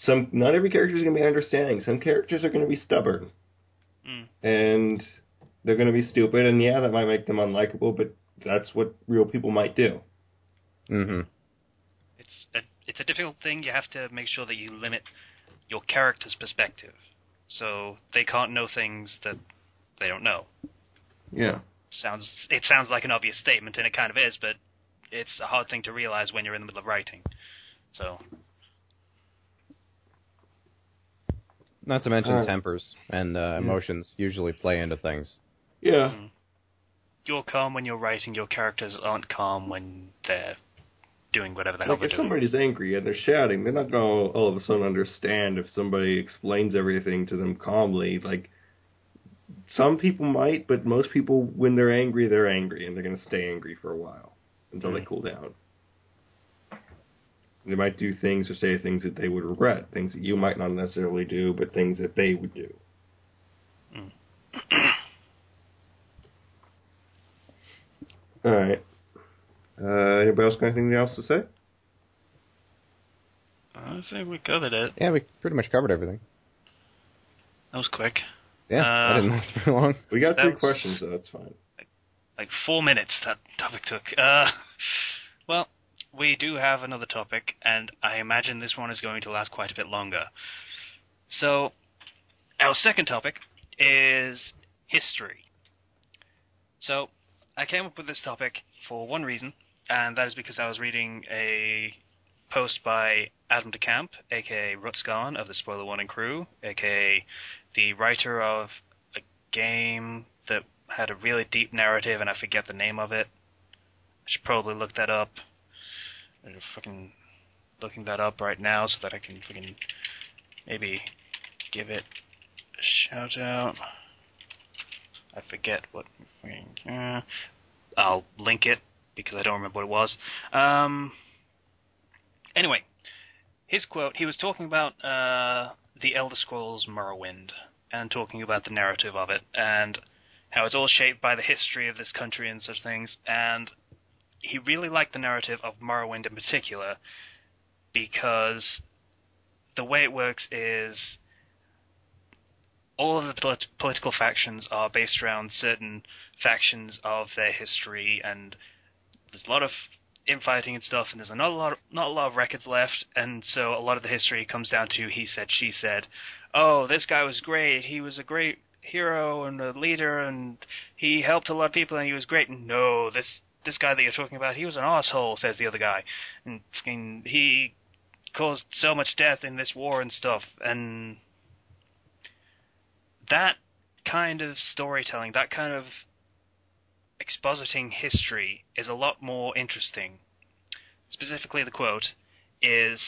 not every character is going to be understanding. Some characters are going to be stubborn, and they're going to be stupid, and yeah, that might make them unlikable, but that's what real people might do. Mm-hmm. It's a difficult thing. You have to make sure that you limit your character's perspective, so they can't know things that they don't know. Yeah. It sounds like an obvious statement, and it kind of is, but it's a hard thing to realize when you're in the middle of writing. So, not to mention tempers and emotions usually play into things. Yeah. You're calm when you're writing. Your characters aren't calm when they're doing whatever the hell they're if doing. somebody's angry and they're shouting, they're not going to all of a sudden understand if somebody explains everything to them calmly. Like, some people might, but most people, when they're angry, and they're going to stay angry for a while until they cool down. They might do things or say things that they would regret, things that you might not necessarily do, but things that they would do. All right. Anybody else got anything else to say? I think we covered it. Yeah, we pretty much covered everything. That was quick. Yeah, that didn't last very long. We got 3 questions, so that's fine. Like 4 minutes that topic took. Well, we do have another topic, and I imagine this one is going to last quite a bit longer. So, our second topic is history. So, I came up with this topic for one reason, and that is because I was reading a post by Adam DeCamp, a.k.a. Rutsgarn of the Spoiler Warning Crew, a.k.a. the writer of a game that had a really deep narrative, and I forget the name of it. I should probably look that up. I'm fucking looking that up right now so that I can fucking maybe give it a shout out. I forget what... I'll link it because I don't remember what it was. Anyway, his quote, he was talking about the Elder Scrolls Morrowind and talking about the narrative of it and how it's all shaped by the history of this country and such things, and he really liked the narrative of Morrowind in particular because the way it works is all of the political factions are based around certain factions of their history, and there's a lot of infighting and stuff, and there's not a lot of records left, and so a lot of the history comes down to he said, she said. Oh, this guy was great. He was a great hero and a leader, and he helped a lot of people, and he was great. No, this guy that you're talking about, he was an asshole, says the other guy, and he caused so much death in this war and stuff, and that kind of storytelling, that kind of expositing history is a lot more interesting. Specifically, the quote is...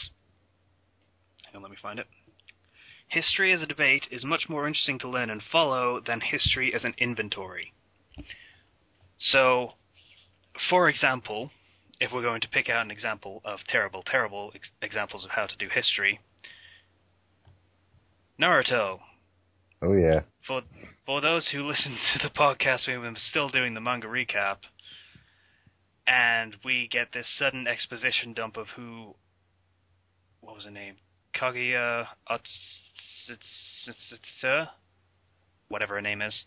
Hang on, let me find it. History as a debate is much more interesting to learn and follow than history as an inventory. So, for example, if we're going to pick out an example of terrible examples of how to do history, Naruto. Oh, yeah. For those who listen to the podcast, we're still doing the manga recap, and we get this sudden exposition dump of who... What was her name? Kaguya Otsutsuta? Whatever her name is.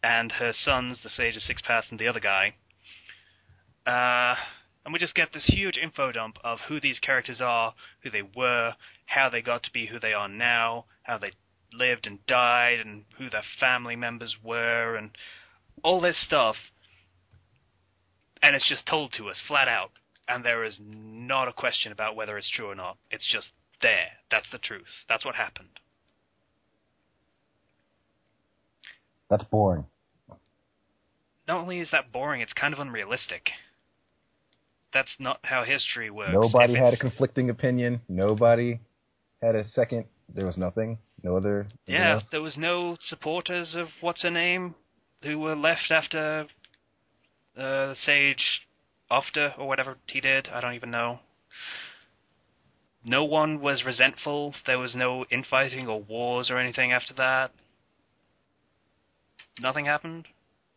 And her sons, the Sage of Six Paths, and the other guy. And we just get this huge info dump of who these characters are, who they were, how they got to be who they are now, how they lived and died, and who their family members were, and all this stuff. And it's just told to us, flat out. And there is not a question about whether it's true or not. It's just there. That's the truth. That's what happened. That's boring. Not only is that boring, it's kind of unrealistic. That's not how history works. Nobody had a conflicting opinion. Nobody had a second. There was nothing. No other. Yeah, else. there was no supporters of what's-her-name who were left after Sage Ofta, or whatever he did. I don't even know. No one was resentful. There was no infighting or wars or anything after that. Nothing happened?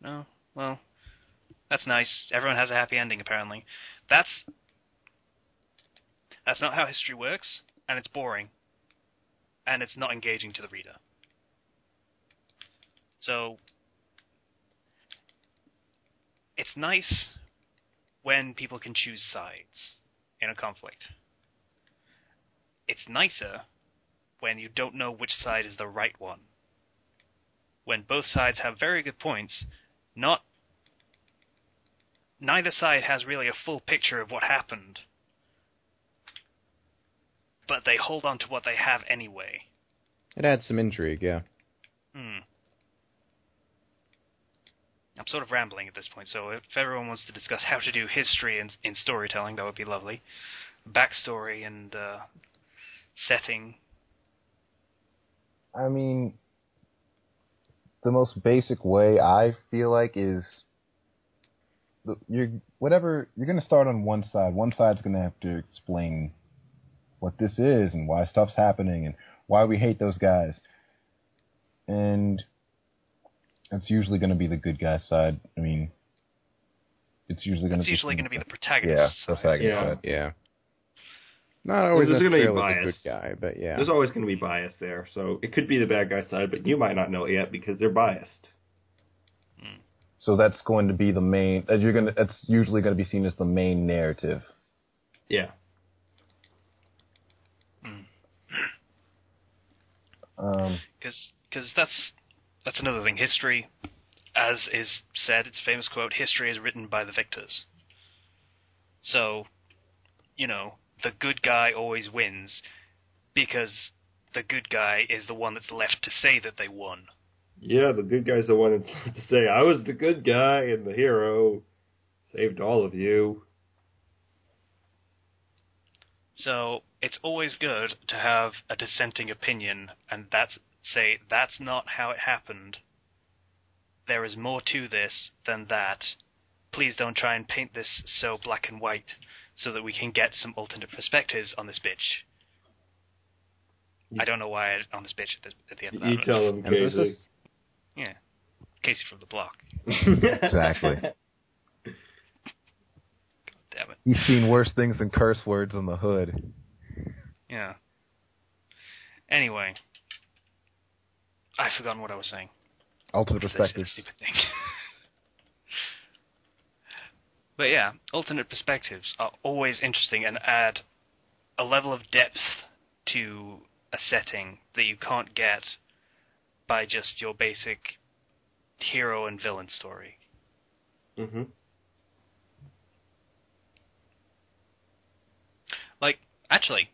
No? Well, that's nice. Everyone has a happy ending, apparently. That's not how history works, and it's boring. And it's not engaging to the reader. So, it's nice when people can choose sides in a conflict. It's nicer when you don't know which side is the right one. When both sides have very good points, neither side has really a full picture of what happened, but they hold on to what they have anyway. It adds some intrigue, yeah. I'm sort of rambling at this point, so if everyone wants to discuss how to do history in storytelling, that would be lovely. Backstory and setting. I mean, the most basic way I feel like is you're going to start on one side. One side's going to have to explain what this is and why stuff's happening and why we hate those guys. And it's usually going to be the good guy's side. I mean, it's usually going to be the protagonist's side. Yeah. Not always there's necessarily gonna be the bias. good guy, but yeah. There's always going to be bias there. So it could be the bad guy's side, but you might not know it yet because they're biased. So that's going to be the main. That's usually going to be seen as the main narrative. Yeah. Because that's another thing. History, as is said, it's a famous quote, history is written by the victors. So, the good guy always wins because the good guy is the one that's left to say that they won. Yeah, the good guy's the one that's left to say, I was the good guy and the hero saved all of you. So, it's always good to have a dissenting opinion, and that's not how it happened. There is more to this than that. Please don't try and paint this so black and white so that we can get some alternate perspectives on this bitch. I don't know why on this bitch at the end of that. You tell them, Casey. Yeah. Casey from the block. Exactly. God damn it. He's seen worse things than curse words in the hood. Yeah. Anyway. I've forgotten what I was saying. Alternate perspectives. Stupid thing. But yeah, alternate perspectives are always interesting and add a level of depth to a setting that you can't get by just your basic hero and villain story. Mm-hmm. Like, actually,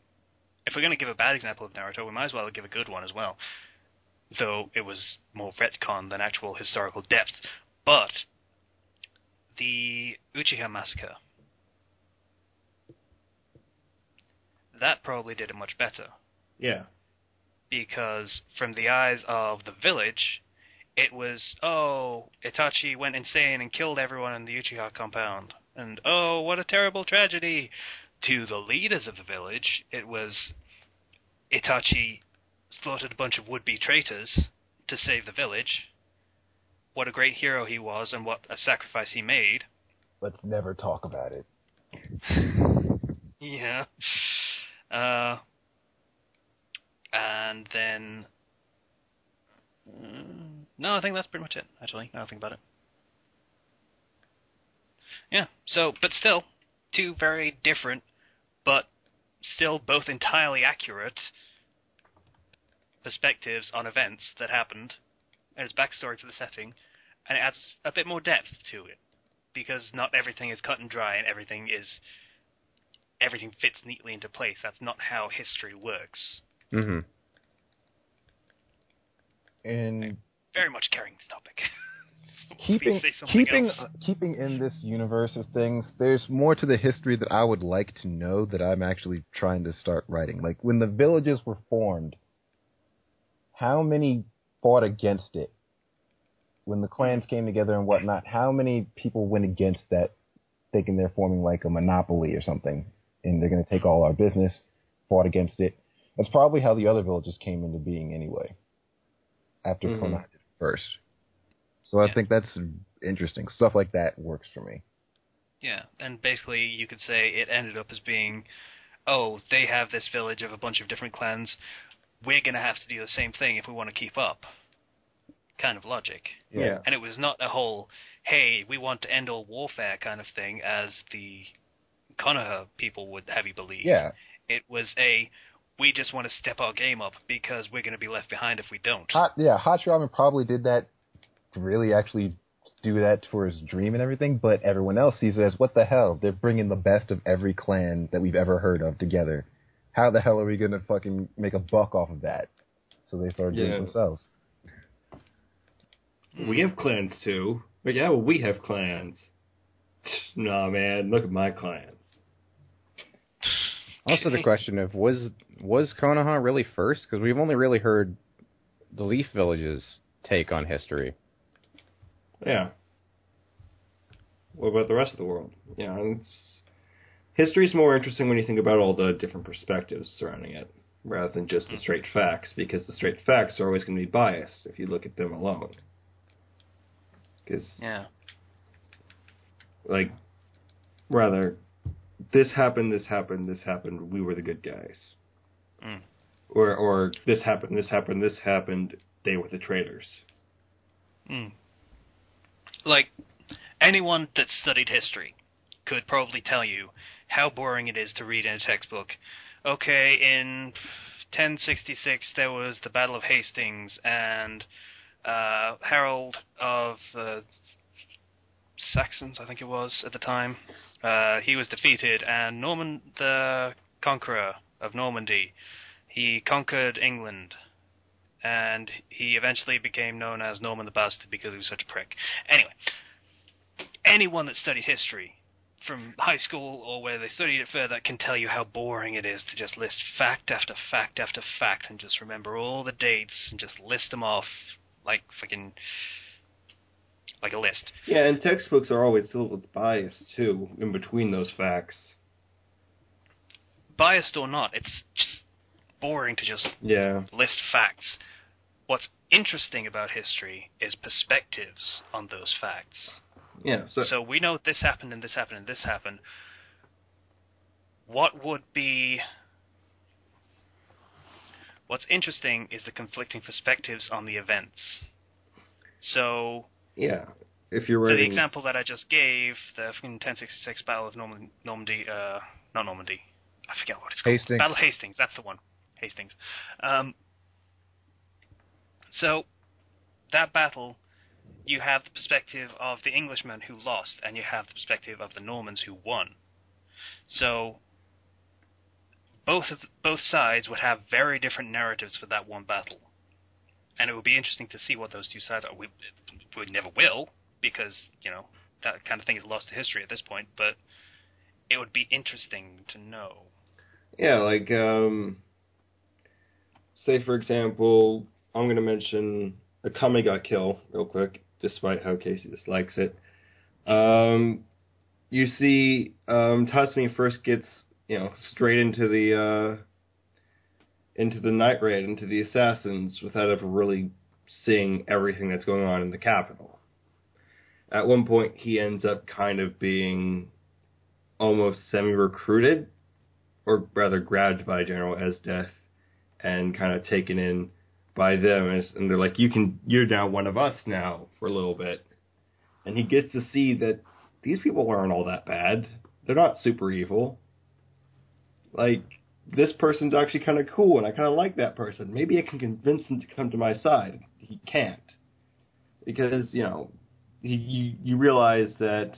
if we're going to give a bad example of Naruto, we might as well give a good one as well. Though it was more retcon than actual historical depth. But the Uchiha Massacre, that probably did it much better. Yeah. Because from the eyes of the village, it was, oh, Itachi went insane and killed everyone in the Uchiha compound. And, oh, what a terrible tragedy. To the leaders of the village, it was Itachi slaughtered a bunch of would-be traitors to save the village. What a great hero he was and what a sacrifice he made. Let's never talk about it. Yeah. And then... no, I think that's pretty much it, actually, now I think about it. Yeah, so, but still, two very different, but still both entirely accurate perspectives on events that happened, and its backstory to the setting, and it adds a bit more depth to it, because not everything is cut and dry, and everything fits neatly into place. That's not how history works. Mm-hmm. And very much carrying this topic. keeping in this universe of things, there's more to the history that I would like to know that I'm actually trying to start writing. Like, when the villages were formed, how many fought against it? When the clans came together and whatnot, how many people went against that, thinking they're forming like a monopoly or something, and they're going to take all our business, fought against it? That's probably how the other villages came into being anyway, after Konoha did it first. So I think that's interesting. Stuff like that works for me. Yeah, and basically you could say it ended up as being, oh, they have this village of a bunch of different clans, we're going to have to do the same thing if we want to keep up. Kind of logic. Yeah. And it was not a whole, hey, we want to end all warfare kind of thing, as the Konoha people would have you believe. Yeah. It was a, we just want to step our game up because we're going to be left behind if we don't. Hachiramen probably did that to really actually do that for his dream and everything, but everyone else sees it as, what the hell? They're bringing the best of every clan that we've ever heard of together. How the hell are we going to fucking make a buck off of that? So they started doing it themselves. We have clans too. But yeah, well, we have clans. Nah, man, look at my clans. Also the question of, was Konoha really first? Because we've only really heard the Leaf Village's take on history. Yeah. What about the rest of the world? Yeah, history's more interesting when you think about all the different perspectives surrounding it, rather than just the straight facts, because the straight facts are always going to be biased if you look at them alone. Because, like, rather, this happened, we were the good guys. Or this happened, they were the traitors. Like, anyone that studied history could probably tell you how boring it is to read in a textbook. Okay, in 1066 there was the Battle of Hastings, and Harold of Saxons, I think it was, at the time, he was defeated, and Norman the Conqueror of Normandy, he conquered England, and he eventually became known as Norman the Bastard because he was such a prick. Anyway, anyone that studied history from high school or where they studied it further can tell you how boring it is to just list fact after fact after fact and just remember all the dates and just list them off like fucking like a list. Yeah, and textbooks are always filled with bias too in between those facts. Biased or not, it's just boring to just list facts. What's interesting about history is perspectives on those facts. Yeah. So we know this happened and this happened and this happened. What's interesting is the conflicting perspectives on the events. So yeah, if you're So the writing... example that I just gave, the 1066 Battle of Normandy, not Normandy, I forget what it's called. Hastings. Battle of Hastings, that's the one. Hastings. So, that battle, you have the perspective of the Englishmen who lost, and you have the perspective of the Normans who won. So, both sides would have very different narratives for that one battle. And it would be interesting to see what those two sides are. We never will, because, that kind of thing is lost to history at this point, but it would be interesting to know. Yeah, like, say, for example, I'm going to mention a Kamiga kill real quick, despite how Casey dislikes it. You see, Tatsumi first gets, straight into the night raid, into the assassins, without ever really seeing everything that's going on in the capital. At one point, he ends up kind of being almost semi-recruited, or rather grabbed by General Esdeath, and kind of taken in by them, and they're like, you're now one of us now, for a little bit. And he gets to see that these people aren't all that bad. They're not super evil. Like, this person's actually kind of cool, and I kind of like that person. Maybe I can convince him to come to my side. He can't. Because, you realize that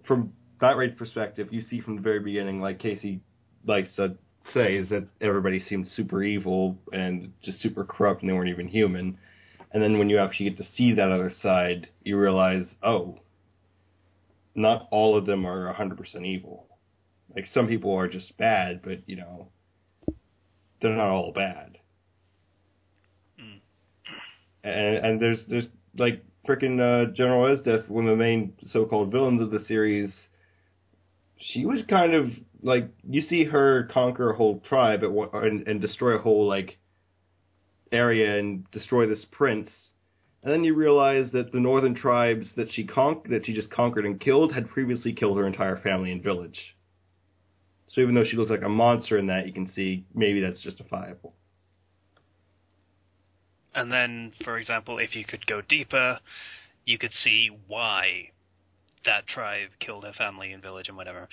from Night Raid's perspective, you see from the very beginning, like Casey likes to say, is that everybody seemed super evil and just super corrupt, and they weren't even human. And then when you actually get to see that other side, you realize, oh, not all of them are 100% evil. Like, some people are just bad, but, they're not all bad. Mm. And there's like, frickin' General Esdeath, one of the main so-called villains of the series. She was kind of, like, you see her conquer a whole tribe and destroy a whole, like, area and destroy this prince. And then you realize that the northern tribes that she just conquered and killed had previously killed her entire family and village. So even though she looks like a monster in that, you can see maybe that's justifiable. And then, for example, if you could go deeper, you could see why that tribe killed her family and village and whatever.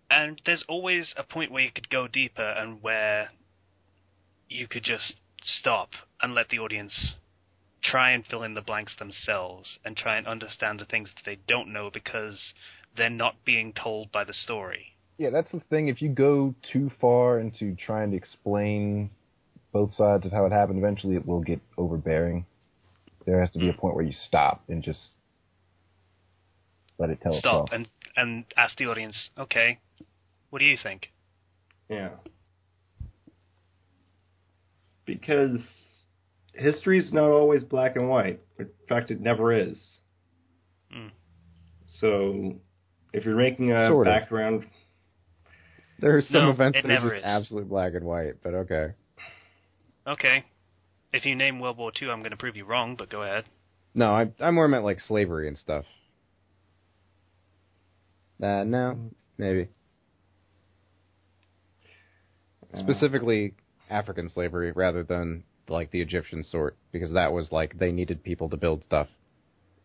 And there's always a point where you could go deeper and where you could just stop and let the audience try and fill in the blanks themselves and try and understand the things that they don't know because they're not being told by the story. Yeah, that's the thing. If you go too far into trying to explain both sides of how it happened, eventually it will get overbearing. There has to be a point where you stop and just let it tell itself. Stop and ask the audience, okay, what do you think? Yeah. Because history's not always black and white. In fact, it never is. Mm. So, if you're making a Sort of. background... There are some events it that are never just is. absolute black and white, but okay. Okay. If you name World War II, I'm going to prove you wrong, but go ahead. No, I more meant like slavery and stuff. No, maybe. Specifically African slavery rather than like the Egyptian sort, because that was like they needed people to build stuff.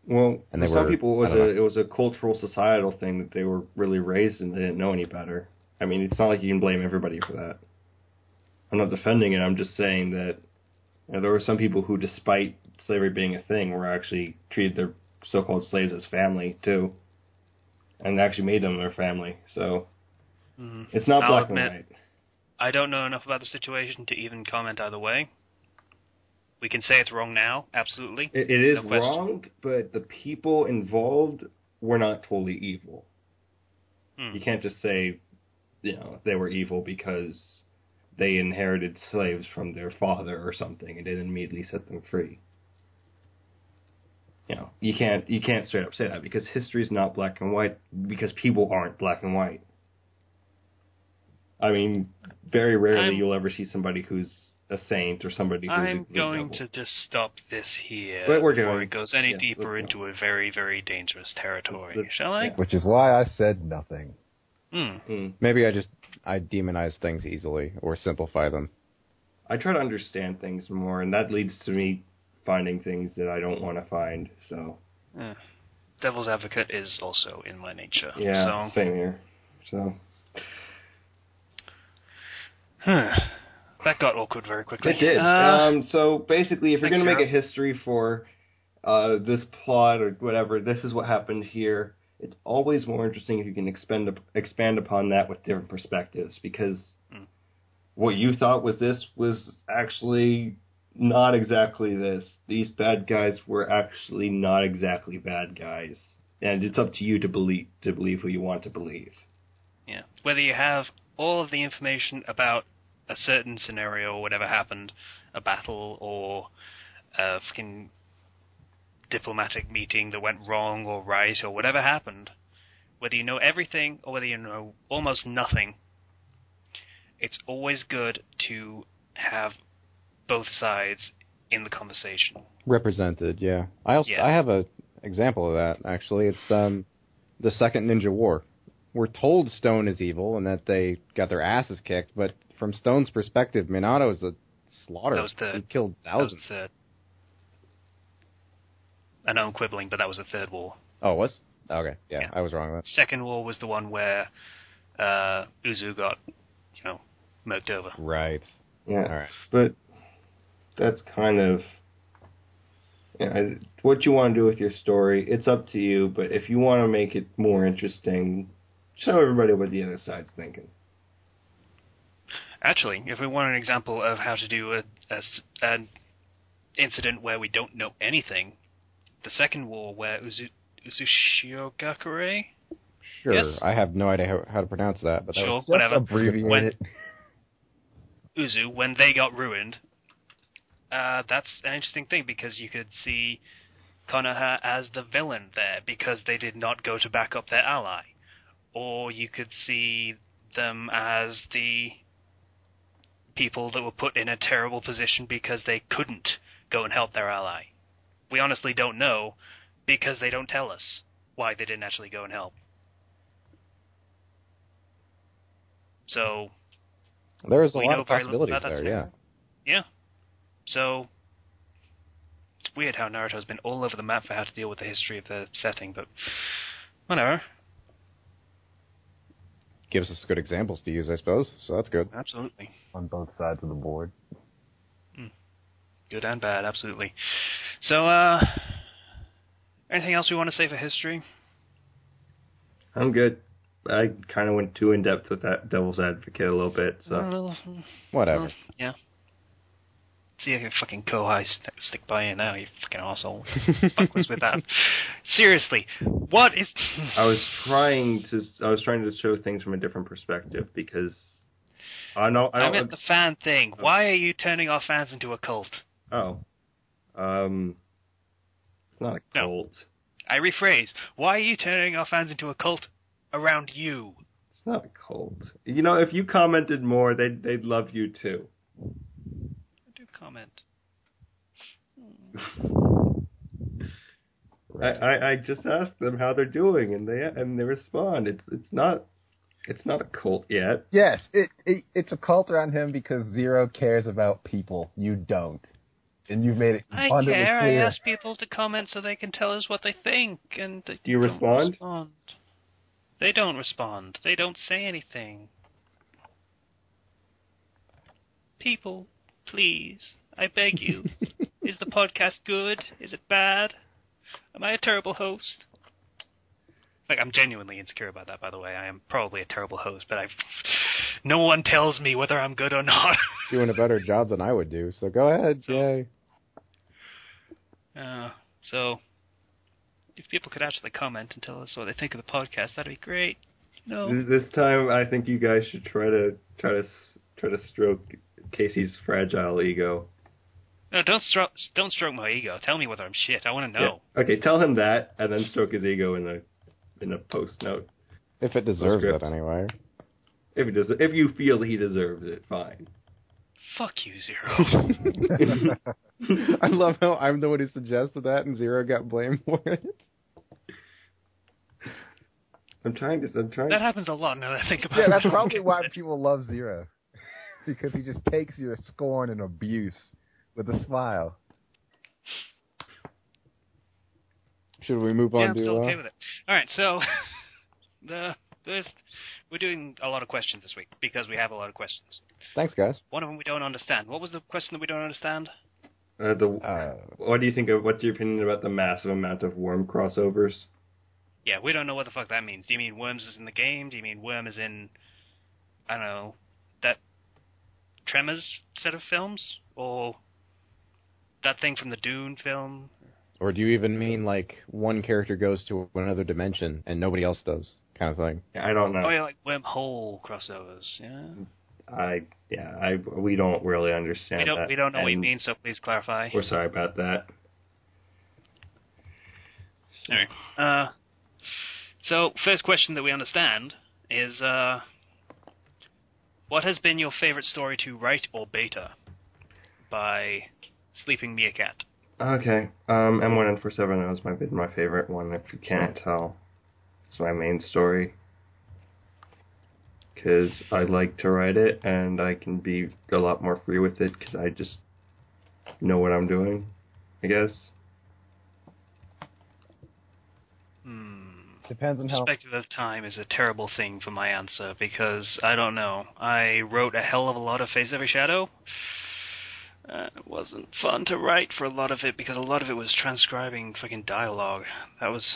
Well, And for some people it was a cultural, societal thing that they were really raised and they didn't know any better. I mean, it's not like you can blame everybody for that. I'm not defending it. I'm just saying that there were some people who, despite slavery being a thing, were actually treated their so-called slaves as family, too. And actually made them their family. So, it's not black and white. I don't know enough about the situation to even comment either way. We can say it's wrong now, absolutely. It is wrong, but the people involved were not totally evil. You can't just say, they were evil because they inherited slaves from their father or something and didn't immediately set them free. You can't straight up say that because history's not black and white because people aren't black and white. I mean, very rarely you'll ever see somebody who's a saint or somebody who's I'm a going devil. to just stop this here But before it goes any deeper let's into a very, very dangerous territory. Shall I? Yeah. Which is why I said nothing. Maybe I demonize things easily or simplify them. I try to understand things more, and that leads to me finding things that I don't want to find. So, devil's advocate is also in my nature. Yeah, so. Same here. So. That got awkward very quickly. It did. So basically, if you're going to make a history for this plot or whatever, this is what happened here. It's always more interesting if you can expand upon that with different perspectives, because what you thought was this was actually not exactly this. These bad guys were actually not exactly bad guys, and it's up to you to believe who you want to believe. Yeah, whether you have all of the information about a certain scenario or whatever happened, a battle or a fucking diplomatic meeting that went wrong or right or whatever happened, whether you know everything or whether you know almost nothing, it's always good to have both sides in the conversation. Represented, yeah. I have a example of that, actually. It's the Second Ninja War. We're told Stone is evil and that they got their asses kicked, but from Stone's perspective, Minato is a slaughter. He killed thousands. That was I know I'm quibbling, but that was the third war. Oh, it was? Okay, yeah, I was wrong with that. Second war was the one where Uzu got, murked over. Right. Yeah. All right. But that's kind of what you want to do with your story. It's up to you, but if you want to make it more interesting, show everybody what the other side's thinking. Actually, if we want an example of how to do an incident where we don't know anything, the Second War where Uzushiogakure? Sure, yes? I have no idea how to pronounce that, but that sure, was whatever. Abbreviate it. Uzu, when they got ruined, that's an interesting thing because you could see Konoha as the villain there because they did not go to back up their ally. Or you could see them as the people that were put in a terrible position because they couldn't go and help their ally. We honestly don't know because they don't tell us why they didn't actually go and help. So there's a lot of possibilities there, yeah. Yeah. So it's weird how Naruto's been all over the map for how to deal with the history of the setting, but whatever. Gives us good examples to use, I suppose, so that's good. Absolutely. On both sides of the board. Good and bad, absolutely. So, anything else we want to say for history? I'm good. I kind of went too in-depth with that devil's advocate a little bit, so... Whatever. Yeah. See if your fucking Kohai stick by you now, you fucking asshole. Fuck was with that. Seriously, what is... I was trying to show things from a different perspective, because... I meant the fan thing. Why are you turning our fans into a cult? Oh. It's not a cult. No. I rephrase. Why are you turning our fans into a cult around you? It's not a cult. If you commented more, they'd love you too. I do comment. I just asked them how they're doing, and they respond. It's not a cult yet. Yes, it's a cult around him because Zero cares about people. You don't. And you've made it abundantly clear. I ask people to comment so they can tell us what they think, and they Do you don't respond? They don't respond. They don't say anything. People, please, I beg you. Is the podcast good? Is it bad? Am I a terrible host? I'm genuinely insecure about that, by the way. I am probably a terrible host, but no one tells me whether I'm good or not. Doing a better job than I would do, so go ahead, yay. So, if people could actually comment and tell us what they think of the podcast, that'd be great. No. This time, I think you guys should try to stroke Casey's fragile ego. No, don't stroke my ego. Tell me whether I'm shit. I want to know. Yeah. Okay, tell him that, and then stroke his ego in a post note. If it deserves it, anyway. If you feel he deserves it, fine. Fuck you, Zero. I love how I'm the one who suggested that, and Zero got blamed for it. I'm trying. That happens a lot now that I think about it. Yeah, that's probably why people love Zero. Because he just takes your scorn and abuse with a smile. Should we move on Yeah, I'm to... still okay with it. All right, so we're doing a lot of questions this week because we have a lot of questions. Thanks, guys. One of them we don't understand. What was the question that we don't understand? What do you think of? What's your opinion about the massive amount of worm crossovers? Yeah, we don't know what the fuck that means. Do you mean Worms is in the game? Do you mean Worm is in, I don't know, that Tremors set of films? Or that thing from the Dune film? Or do you even mean, like, one character goes to another dimension and nobody else does, kind of thing? I don't know. Oh, yeah, like wormhole crossovers, yeah? We don't really understand that. We don't know what you mean, so please clarify. We're sorry about that. Alright. So, first question that we understand is, what has been your favorite story to write or beta? By Sleeping Meerkat. Okay. M1N47 was my favorite one, if you can't tell. It's my main story. Because I like to write it, and I can be a lot more free with it, because I just know what I'm doing, I guess. Depends on how... Perspective of time is a terrible thing for my answer, because, I don't know, I wrote a hell of a lot of Face Every Shadow. It wasn't fun to write for a lot of it, because a lot of it was transcribing fucking dialogue. That was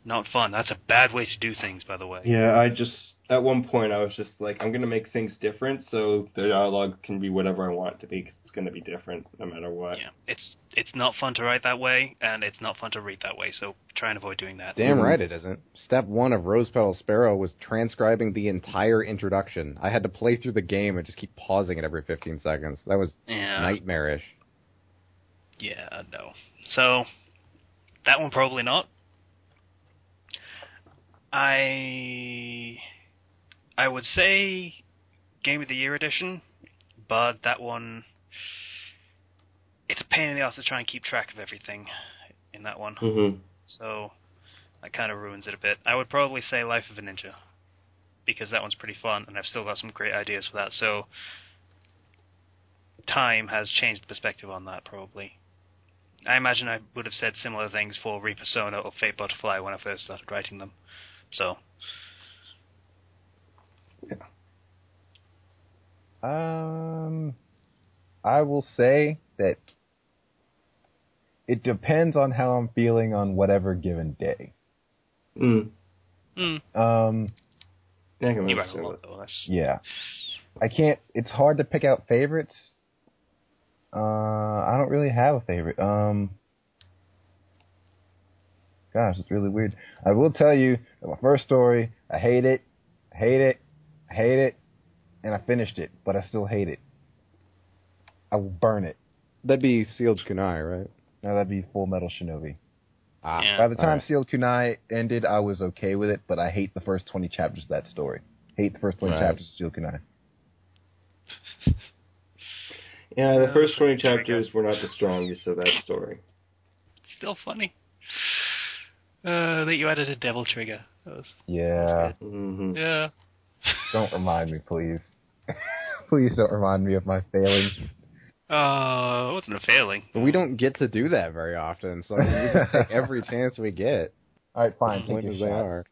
not fun. That's a bad way to do things, by the way. Yeah, at one point I was just like, I'm going to make things different, so the dialogue can be whatever I want it to be, because it's going to be different no matter what. Yeah, it's not fun to write that way, and it's not fun to read that way, so try and avoid doing that. Damn right it isn't. Step 1 of Rose Petal Sparrow was transcribing the entire introduction. I had to play through the game and just keep pausing it every 15 seconds. That was nightmarish. Yeah, no. So, that one probably not. I would say Game of the Year edition, but that one, it's a pain in the ass to try and keep track of everything in that one. Mm-hmm. So that kind of ruins it a bit. I would probably say Life of a Ninja, because that one's pretty fun, and I've still got some great ideas for that. So time has changed the perspective on that, probably. I imagine I would have said similar things for Re-Persona or Fate Butterfly when I first started writing them. So... yeah. I will say that it depends on how I'm feeling on whatever given day. Mm. Mm. Yeah, You write a lot, though. Yeah. I can't... It's hard to pick out favorites. I don't really have a favorite. Gosh, it's really weird. I will tell you that my first story, I hate it, and I finished it, but I still hate it. I will burn it. That'd be Sealed Kunai, right? No, that'd be Full Metal Shinobi. Yeah. By the time Sealed Kunai ended, I was okay with it, but I hate the first 20 chapters of that story. Hate the first 20 chapters of Sealed Kunai. Yeah, the first 20 chapters were not the strongest of that story. Still funny. That you added a devil trigger. That was Yeah. Mm-hmm. Yeah. Don't remind me, please. Please don't remind me of my failings. It wasn't a failing. We don't get to do that very often, so we can take every chance we get. All right, fine. Take your They shots. are.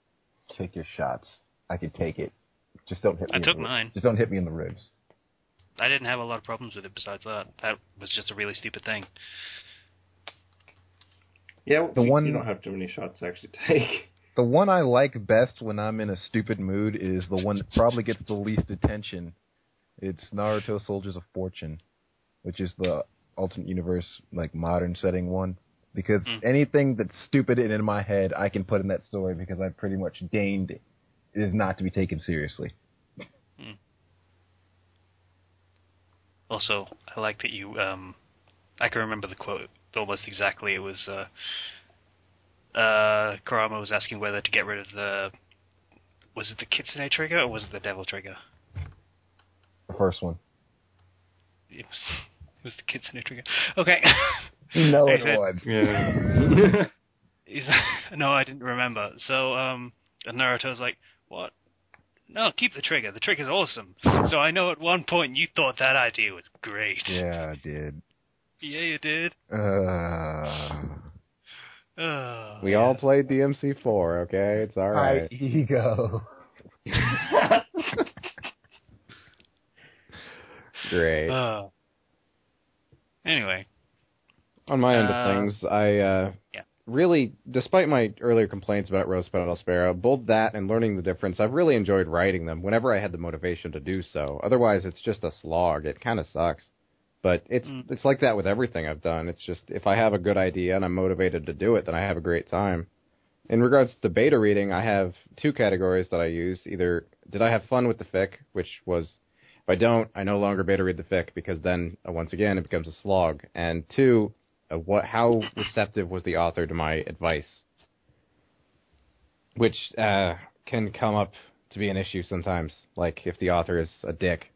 Take your shots. I can take it. Just don't hit me. I took mine. Just don't hit me in the ribs. I didn't have a lot of problems with it besides that. That was just a really stupid thing. Yeah, The one- you don't have too many shots to actually take. The one I like best when I'm in a stupid mood is the one that probably gets the least attention. It's Naruto Soldiers of Fortune, which is the alternate universe, like modern setting one. Because anything that's stupid and in my head, I can put in that story because I pretty much deigned it is not to be taken seriously. Also, I like that you, I can remember the quote almost exactly. It was, Kurama was asking whether to get rid of was it the Kitsune trigger or was it the Devil trigger? The first one. It was the Kitsune trigger. Okay. No, He it said- was. No, I didn't remember. So, and Naruto's like, what? No, keep the trigger. The trigger's awesome. So I know at one point you thought that idea was great. Yeah, I did. Yeah, you did. We all played DMC4, okay? It's all right. Ego. Great. Anyway. On my end of things, I really, despite my earlier complaints about Rose Petal Sparrow, both that and learning the difference, I've really enjoyed writing them whenever I had the motivation to do so. Otherwise, it's just a slog. It kind of sucks. But it's like that with everything I've done. It's just, if I have a good idea and I'm motivated to do it, then I have a great time. In regards to beta reading, I have two categories that I use. Either, did I have fun with the fic, which was, if I don't, I no longer beta read the fic, because then, once again, it becomes a slog. And two, how receptive was the author to my advice? Which can come up to be an issue sometimes, like if the author is a dick.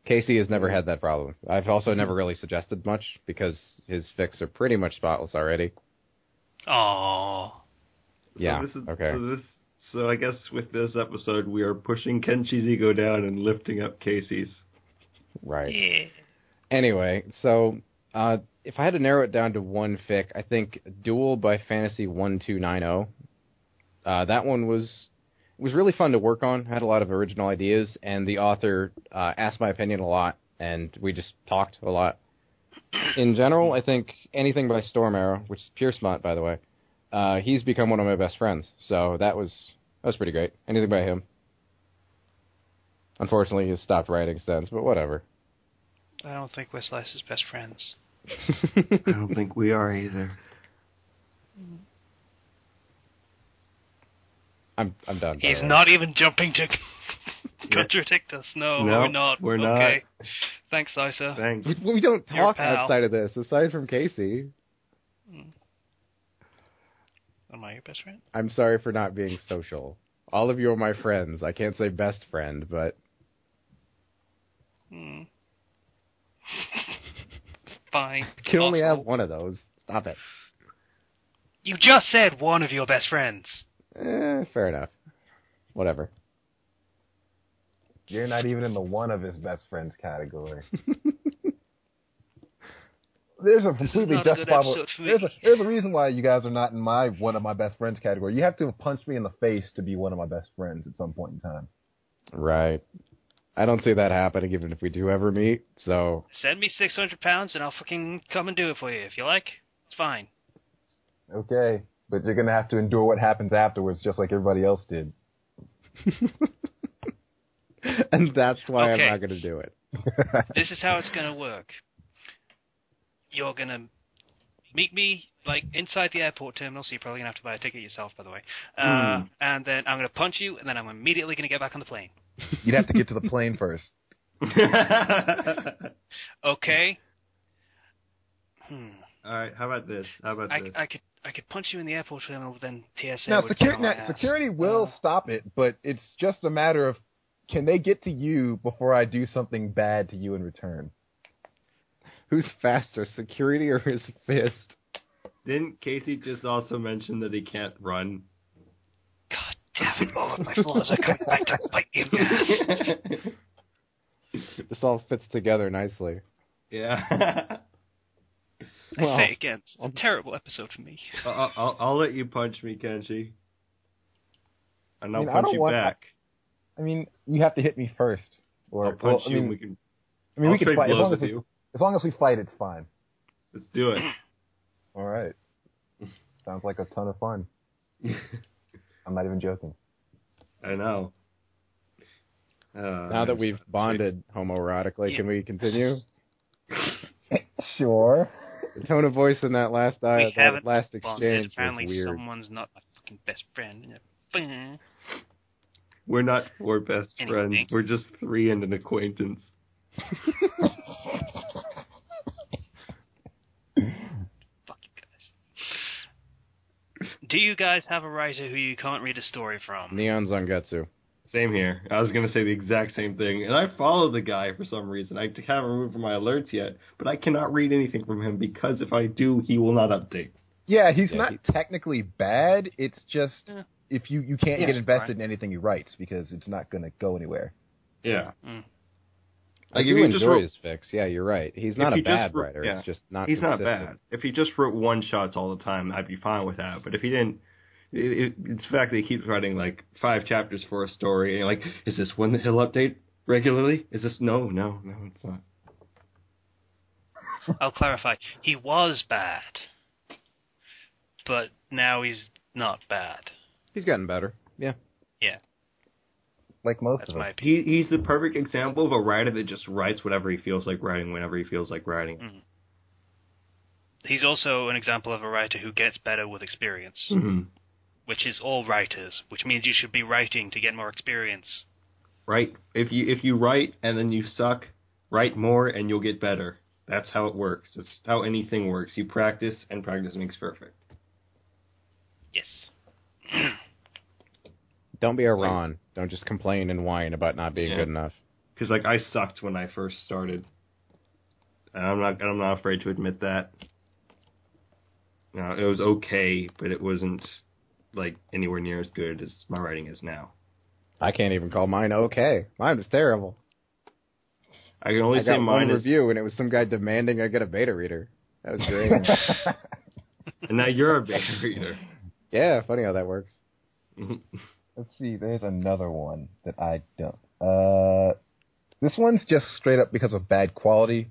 Casey has never had that problem. I've also never really suggested much, because his fics are pretty much spotless already. Aww. Yeah, okay. So I guess with this episode, we are pushing Kenshi's ego down and lifting up Casey's. Right. Yeah. Anyway, so if I had to narrow it down to one fic, I think Duel by Fantasy 1290. That one was really fun to work on. Had a lot of original ideas, and the author asked my opinion a lot, and we just talked a lot. In general, I think anything by Storm Arrow, which is Piercemont, by the way, he's become one of my best friends, so that was pretty great. Anything by him. Unfortunately, he's stopped writing since, but whatever. I don't think we're Slice's best friends. I don't think we are either. I'm done. He's not even jumping to contradict us. No, we're not. We're okay. not. Thanks, Isa. Thanks. We don't You're a talk pal. outside of this, aside from Casey. Am I your best friend? I'm sorry for not being social. All of you are my friends. I can't say best friend, but... Fine. I can only have one of those. Stop it. You just said one of your best friends. Fair enough. Whatever. You're not even in the one of his best friends category. There's a completely justifiable. There's a reason why you guys are not in my one of my best friends category. You have to have punched me in the face to be one of my best friends at some point in time. Right. I don't see that happening, even if we do ever meet. So send me 600 pounds and I'll fucking come and do it for you. If you like, it's fine. Okay, but you're gonna have to endure what happens afterwards, just like everybody else did. And that's why I'm not gonna do it. This is how it's gonna work. You're gonna meet me like inside the airport terminal, so you're probably gonna have to buy a ticket yourself, by the way. And then I'm gonna punch you, and then I'm immediately gonna get back on the plane. You'd have to get to the plane first. Okay. All right. How about this? I could punch you in the airport terminal, then TSA. Now, would get on my ass. security will stop it, but it's just a matter of, can they get to you before I do something bad to you in return? Who's faster, security or his fist? Didn't Casey just also mention that he can't run? God damn it, all of my flaws are coming back to bite you. This all fits together nicely. Yeah. I say again, it's a terrible episode for me. I'll let you punch me, Kenshi. And I'll punch you back. I mean, you have to hit me first. Or I'll punch you and we can... we can fight. As long as we fight, it's fine. Let's do it. All right. Sounds like a ton of fun. I'm not even joking. I know. Now that we've bonded homoerotically, can we continue? Sure. The tone of voice in that last exchange apparently was weird. Someone's not my fucking best friend. We're not four best friends. We're just three and an acquaintance. Fuck you guys. Do you guys have a writer who you can't read a story from? Neon Zangetsu. Same here. I was going to say the exact same thing. And I follow the guy for some reason. I haven't removed from my alerts yet, but I cannot read anything from him because if I do, he will not update. Yeah, he's not technically bad. It's just if you can't get invested in anything he writes because it's not going to go anywhere. Yeah. I do enjoy his fix. Yeah, you're right. He's not a bad writer. Yeah, it's just not he's consistent. not bad. If he just wrote one-shots all the time, I'd be fine with that. But if he didn't, it's the fact that he keeps writing like 5 chapters for a story, and you're like, is this one that he'll update regularly? Is this... No, it's not. I'll clarify. He was bad, but now he's not bad. He's gotten better. Yeah. Yeah. Like most That's of us. He's the perfect example of a writer that just writes whatever he feels like writing whenever he feels like writing. Mm-hmm. He's also an example of a writer who gets better with experience, which is all writers, which means you should be writing to get more experience. Right. If you write and then you suck, write more and you'll get better. That's how it works. That's how anything works. You practice, and practice makes perfect. Yes. Don't be a Ron. Don't just complain and whine about not being good enough. Because like I sucked when I first started. And I'm not afraid to admit that. It was okay, but it wasn't like anywhere near as good as my writing is now. I can't even call mine okay. Mine was terrible. I can only say got mine one review, and it was some guy demanding I get a beta reader. That was great. And now you're a beta reader. Yeah, funny how that works. Let's see, there's another one that I don't. This one's just straight up because of bad quality.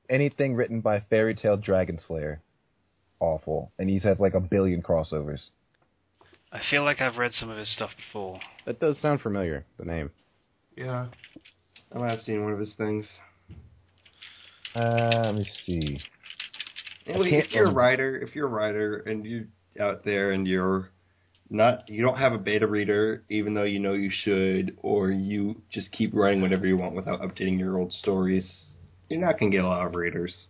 Anything written by Fairy Tail Dragon Slayer. Awful. And he has like 1 billion crossovers. I feel like I've read some of his stuff before. That does sound familiar, the name. Yeah. I might have seen one of his things. Let me see. Anyway, if you're a writer and you're out there and you don't have a beta reader, even though you know you should, or you just keep writing whatever you want without updating your old stories, you're not going to get a lot of readers.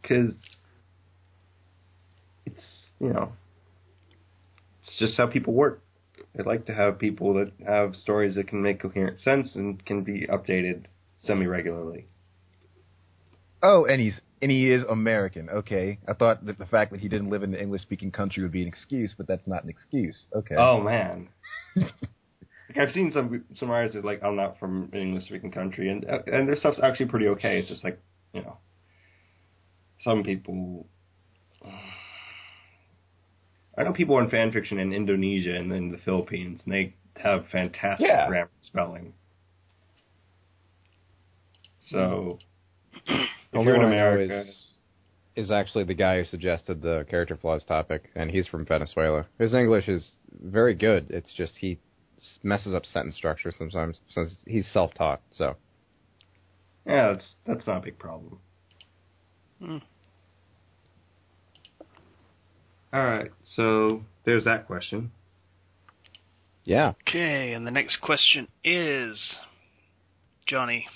Because it's just how people work. They like to have people that have stories that can make coherent sense and can be updated semi-regularly. Oh, and he is American. Okay, I thought that the fact that he didn't live in the English-speaking country would be an excuse, but that's not an excuse. Okay. Oh man. Like I've seen some writers that like I'm not from an English-speaking country, and their stuff's actually pretty okay. It's just like some people. I know people in fan fiction in Indonesia and in the Philippines, and they have fantastic grammar and spelling. So, if you're in America, is actually the guy who suggested the character flaws topic, and he's from Venezuela. His English is very good. It's just he messes up sentence structure sometimes, since he's self-taught. So, yeah, that's not a big problem. All right, so there's that question. Yeah. Okay, and the next question is, Johnny,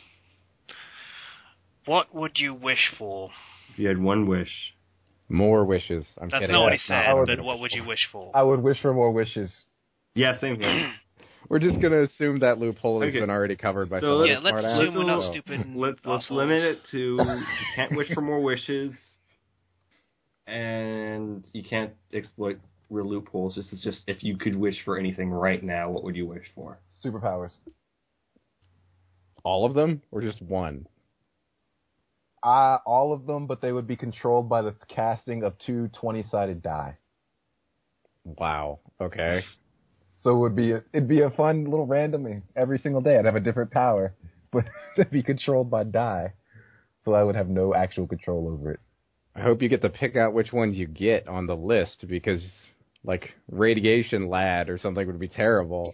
what would you wish for? If you had one wish. More wishes. I'm That's kidding. not what he said, No, but what would you wish for? I would wish for more wishes. Yeah, same here. We're just going to assume that loophole has been already covered by some let's smart ass. assume we're not stupid. Let's limit it to you can't wish for more wishes, and you can't exploit real loopholes. This is just if you could wish for anything right now, what would you wish for? Superpowers. All of them, or just one? All of them, but they would be controlled by the casting of 2 20-sided die. Wow. Okay. So it'd be a fun little random every single day. I'd have a different power, but it'd be controlled by die, so I would have no actual control over it. I hope you get to pick out which ones you get on the list, because like Radiation Lad or something would be terrible.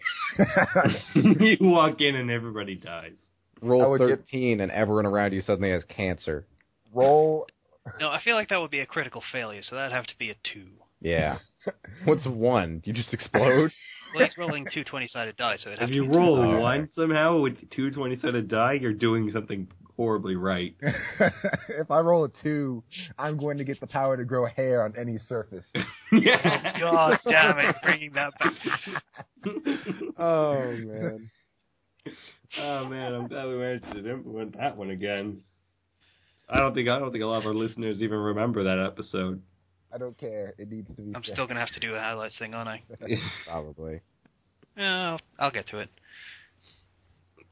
You walk in and everybody dies. Roll 13 and everyone around you suddenly has cancer. Roll. No, I feel like that would be a critical failure, so that'd have to be a 2. Yeah. What's 1? You just explode? Well, he's rolling 2 20-sided die, so it'd have If to you be roll 2. one somehow with 2 20-sided die, you're doing something horribly right. If I roll a 2, I'm going to get the power to grow hair on any surface. Yeah. Oh, God damn it, bringing that back. Oh, man. Oh man, I'm glad we managed to implement that one again. I don't think a lot of our listeners even remember that episode. I don't care. It needs to be. I'm still gonna have to do a highlights thing, aren't I? Probably. Yeah, I'll get to it.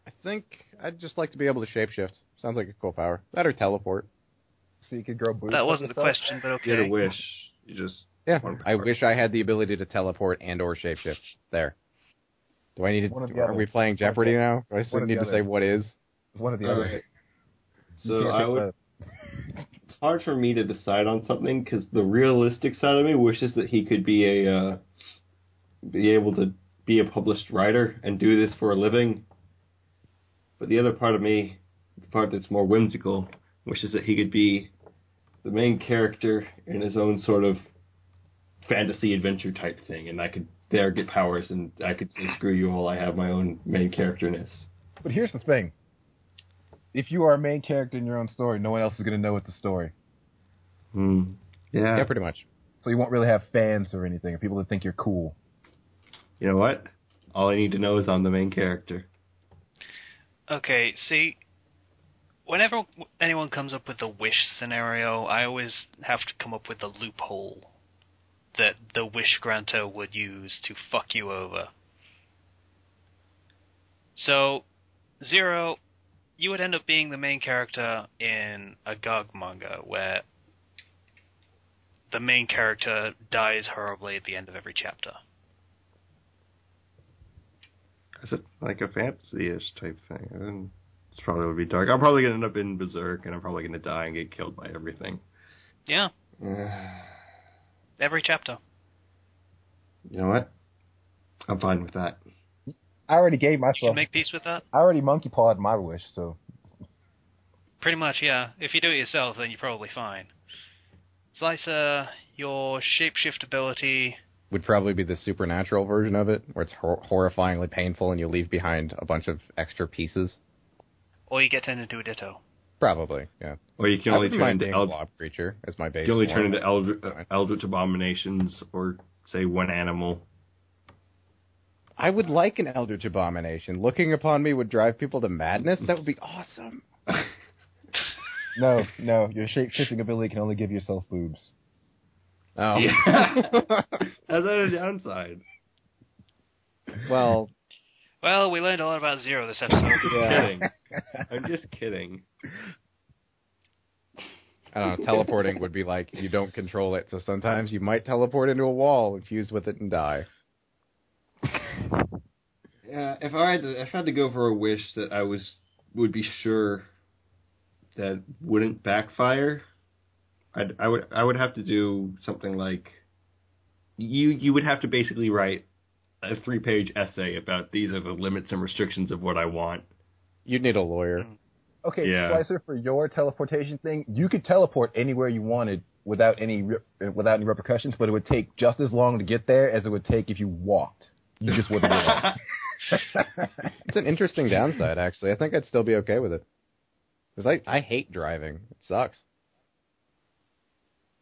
I think I'd just like to be able to shapeshift. Sounds like a cool power. That or teleport. So you could grow boobs. That on wasn't the yourself? question, but You had okay. a wish. You just Yeah, one I power. wish I had the ability to teleport and or shapeshift. There. Do I need One or to? the Are other. we playing Jeopardy now? Do I still One or need the to say other. what is? One or the All other. right. You So can't I pick would. the- It's hard for me to decide on something because the realistic side of me wishes that he could be be able to be a published writer and do this for a living. But the other part of me, the part that's more whimsical, wishes that he could be the main character in his own sort of fantasy adventure type thing, and I could there get powers, and I could say, screw you all, I have my own main characterness. But here's the thing. If you are a main character in your own story, no one else is going to know it's a story. Yeah. Yeah, pretty much. So you won't really have fans or anything, or people that think you're cool. You know what? All I need to know is I'm the main character. Okay, see, whenever anyone comes up with the wish scenario, I always have to come up with a loophole that the wish granter would use to fuck you over. So, Zero, you would end up being the main character in a GOG manga where the main character dies horribly at the end of every chapter. Is it like a fantasy-ish type thing? It's probably would be dark. I'm probably going to end up in Berserk, and I'm probably going to die and get killed by everything. Yeah, every chapter. You know what? I'm fine with that. I already gave You myself. can make peace with that? I already monkey pawed my wish, so Pretty much, yeah. If you do it yourself, then you're probably fine. Slicer, your shapeshift ability... Would probably be the supernatural version of it, where it's horrifyingly painful and you leave behind a bunch of extra pieces. Or you get turned into a Ditto. Probably, yeah. Or you can I only wouldn't turn mind into being a blob creature as my base. you only form. turn into eldritch abominations, or say one animal. I would like an Eldritch Abomination. Looking upon me would drive people to madness. That would be awesome. no. Your shape-shifting ability can only give yourself boobs. Oh. Yeah. How's that a downside? Well, we learned a lot about Zero this episode. Kidding. I'm just kidding. I don't know. Teleporting would be like you don't control it, so sometimes you might teleport into a wall and fuse with it and die. Yeah, if I had to go for a wish that I would be sure that wouldn't backfire, I would have to do something like you would have to basically write a 3-page essay about these are the limits and restrictions of what I want. You'd need a lawyer. Okay, Yeah. Slicer, for your teleportation thing, you could teleport anywhere you wanted without any repercussions, but it would take just as long to get there as it would take if you walked. You just wouldn't realize. It's an interesting downside, actually. I think I'd still be okay with it. Because I hate driving. It sucks.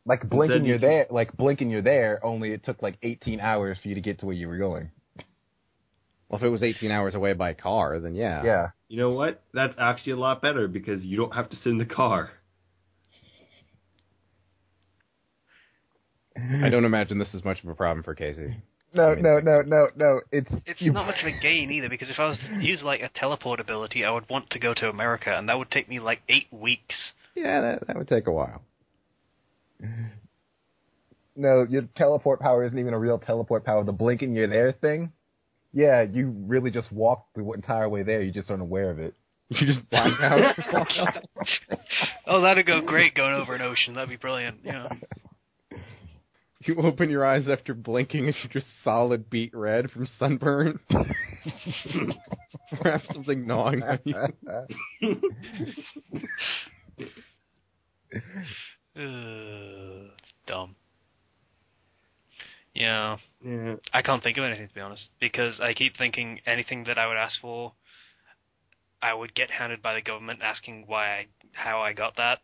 Like blinking, Instead, you're you there. Like blinking, you're there. Only it took like 18 hours for you to get to where you were going. Well, if it was 18 hours away by car, then yeah. Yeah. You know what? That's actually a lot better because you don't have to sit in the car. I don't imagine this is much of a problem for Casey. No. It's you- not much of a gain either, because if I was to use like a teleport ability, I would want to go to America, and that would take me like 8 weeks. Yeah, that would take a while. No, your teleport power isn't even a real teleport power. The blinking, you're there thing. Yeah, you really just walked the entire way there. You just aren't aware of it. You just black out. Oh, that'd go great going over an ocean. That'd be brilliant. Yeah. You open your eyes after blinking and you're just solid beet red from sunburn. Perhaps something gnawing on you. It's dumb. Yeah. Yeah. I can't think of anything, to be honest, because I keep thinking anything that I would ask for, I would get hounded by the government asking how I got that.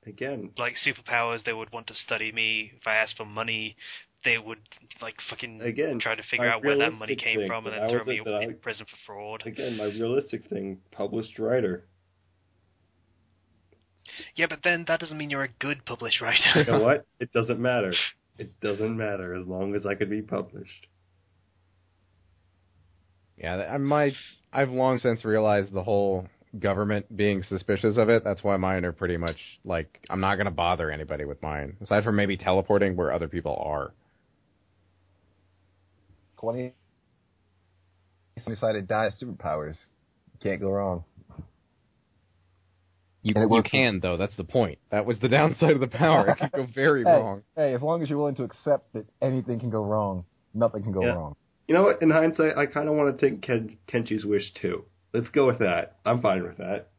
Again, Like superpowers, they would want to study me. If I asked for money, they would like fucking try to figure my out where that money realistic came thing from and that then I throw was me at that in I- prison for fraud. again, my realistic thing, published writer. Yeah, but then that doesn't mean you're a good published You writer. know what? It doesn't matter. It doesn't matter as long as I could be published. Yeah, I've long since realized the whole government being suspicious of it. That's why mine are pretty much like, I'm not going to bother anybody with mine, aside from maybe teleporting where other people are. 20-sided die of superpowers. Can't go wrong. You can, though. That's the point. That was the downside of the power. It could go very wrong. Hey, as long as you're willing to accept that anything can go wrong, nothing can go wrong. You know what? In hindsight, I kind of want to take Kenchi's wish, too. Let's go with that. I'm fine with that.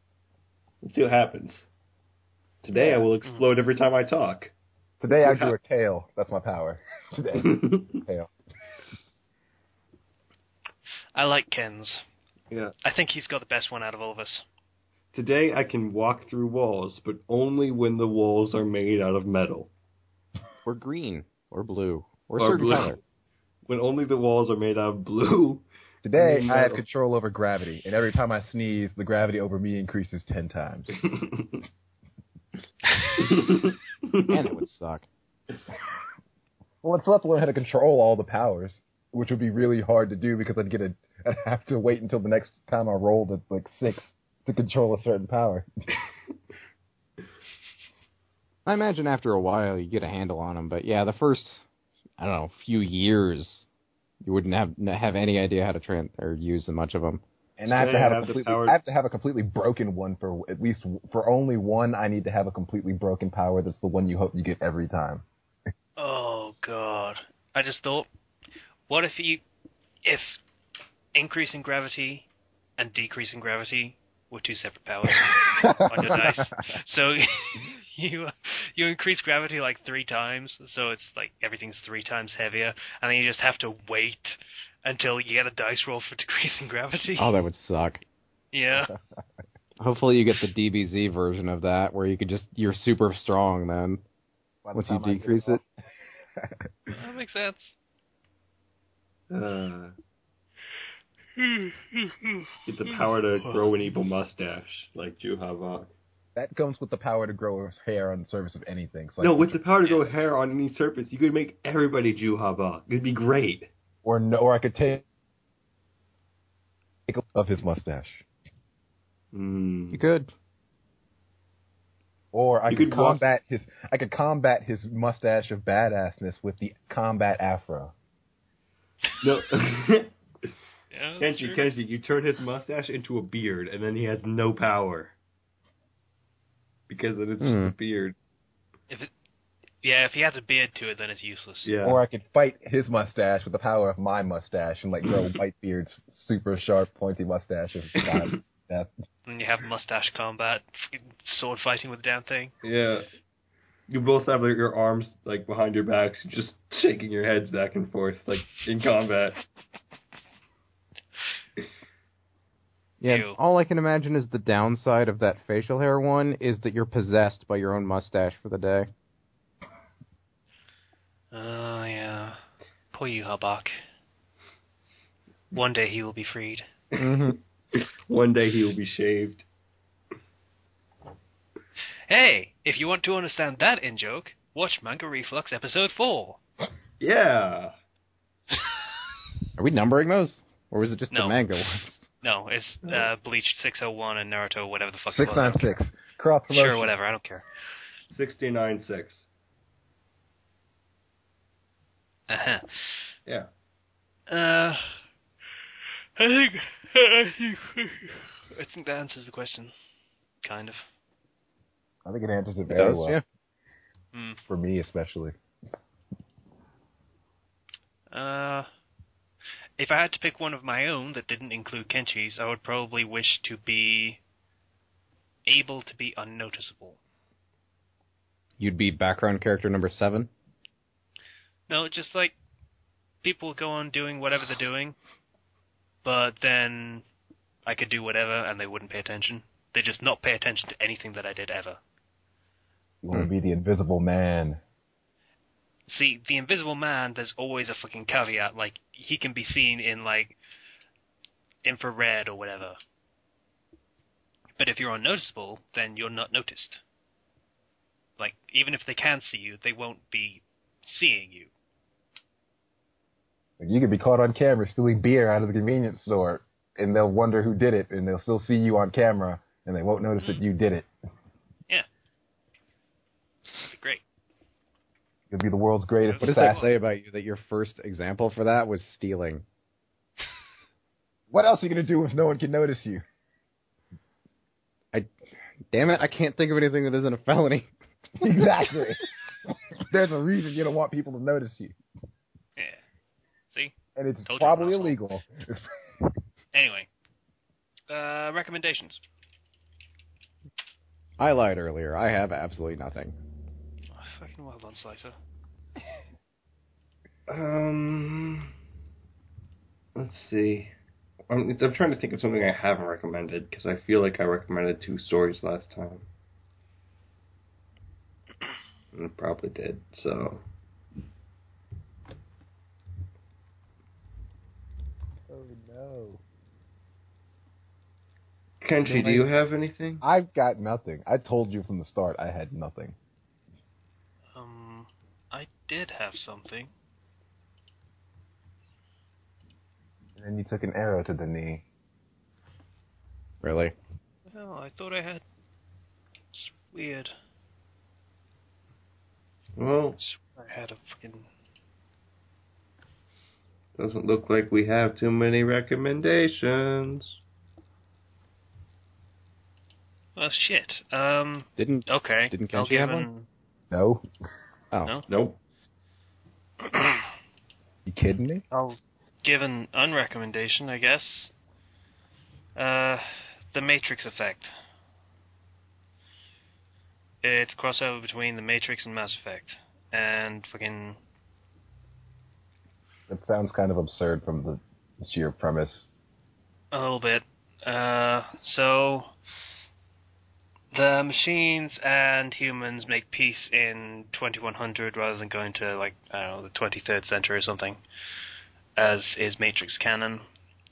Let's see what happens. Today, I will explode every time I talk. Today, I grew a tail. That's my power. Today, tail. I like Ken's. Yeah. I think he's got the best one out of all of us. Today, I can walk through walls, but only when the walls are made out of metal. Or green. Or blue. Or certain blue. Color. When only the walls are made out of blue. Today, I have control over gravity, and every time I sneeze, the gravity over me increases 10 times. And it would suck. Well, let's learn how to control all the powers, which would be really hard to do because I'd have to wait until the next time I rolled at like 6 to control a certain power. I imagine after a while you get a handle on them, but yeah, the first, I don't know, few years, you wouldn't have any idea how to use much of them. And I have to have a completely broken one for only one. I need to have a completely broken power. That's the one you hope you get every time. Oh God! I just thought, what if increasing gravity and decreasing gravity were two separate powers on your dice? So you increase gravity like 3 times, so it's like everything's 3 times heavier, and then you just have to wait until you get a dice roll for decreasing gravity. Oh, that would suck. Yeah. Hopefully you get the DBZ version of that, where you're super strong then, once you decrease it. That makes sense. Get the power to grow an evil mustache, like Juhavok. That comes with the power to grow hair on the surface of anything. So no, with the power to grow hair on any surface, you could make everybody Juhavok. It'd be great. Or I could take of his mustache. You could. Or I could combat his mustache of badassness with the combat afro. No. Yeah, Kenshi, you turn his mustache into a beard, and then he has no power. Because then it's just a beard. If he adds a beard to it, then it's useless. Yeah. Or I could fight his mustache with the power of my mustache and grow Whitebeard's super sharp, pointy mustache of death. And you have mustache combat, sword fighting with the damn thing. Yeah. You both have your arms behind your backs, just shaking your heads back and forth, in combat. Yeah, Ew. all I can imagine is the downside of that facial hair one is that you're possessed by your own mustache for the day. Oh, yeah. Poor Yuhabak. One day he will be freed. Mm-hmm. One day he will be shaved. Hey, if you want to understand that in-joke, watch Manga Reflux Episode 4. Yeah. Are we numbering those? Or was it just the manga ones? No, it's Bleach 601 and Naruto, whatever the fuck it was. 696. Cross promotion. Sure, whatever, I don't care. 69.6. Uh-huh. Yeah. I think that answers the question. Kind of. I think it answers it very well. Yeah. For me, especially. If I had to pick one of my own that didn't include Kenchi's, I would probably wish to be able to be unnoticeable. You'd be background character number 7? No, just people go on doing whatever they're doing, but then I could do whatever and they wouldn't pay attention. They just not pay attention to anything that I did ever. You want to be the invisible man. See, the Invisible Man, there's always a fucking caveat. He can be seen in, infrared or whatever. But if you're unnoticeable, then you're not noticed. Even if they can see you, they won't be seeing you. You could be caught on camera stealing beer out of the convenience store, and they'll wonder who did it, and they'll still see you on camera, and they won't notice that you did it. Yeah. Great. You'll be the world's greatest What does assassin. that say about you that your first example for that was stealing? What else are you going to do if no one can notice you? Damn it, I can't think of anything that isn't a felony. Exactly. There's a reason you don't want people to notice you. Yeah. See? And it's Told you, probably asshole. illegal. Anyway. Recommendations. I lied earlier. I have absolutely nothing. Oh, fucking well done, Slicer. Let's see. I'm trying to think of something I haven't recommended, because I feel like I recommended 2 stories last time. And I probably did, so... Oh, no. Kenshi, do you have anything? I've got nothing. I told you from the start I had nothing. I did have something. And then you took an arrow to the knee. Really? Well, I thought I had... It's weird. Well, I had a fucking... doesn't look like we have too many recommendations. Well, shit. Didn't Okay. Didn't I'll Kenshi give have an- one? No? Oh. No? Nope. You kidding me? I'll give an unrecommendation, I guess. The Matrix Effect. It's a crossover between The Matrix and Mass Effect. And fucking... That sounds kind of absurd from the sheer premise. A little bit. So... The machines and humans make peace in 2100 rather than going to, like, I don't know, the 23rd century or something, as is Matrix canon.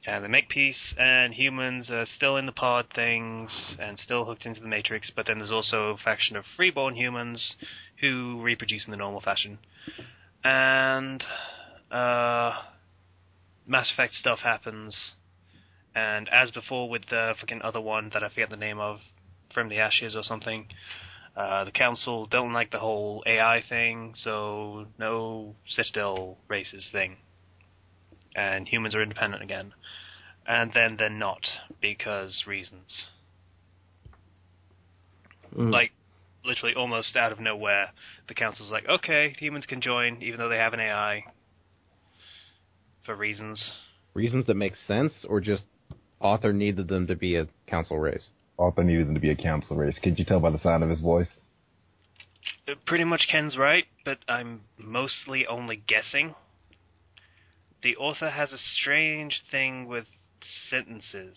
And they make peace, and humans are still in the pod things and still hooked into the Matrix, but then there's also a faction of freeborn humans who reproduce in the normal fashion. And Mass Effect stuff happens, and as before with the fucking other one that I forget the name of, From the Ashes or something, the council don't like the whole AI thing, so no Citadel races thing. And humans are independent again. And then they're not, because reasons. Like, literally almost out of nowhere, the council's like, okay, humans can join, even though they have an AI. For reasons. Reasons that make sense, or just author needed them to be a council race? Author needed them to be a council race. Could you tell by the sound of his voice? Pretty much Ken's right, but I'm mostly only guessing. The author has a strange thing with sentences.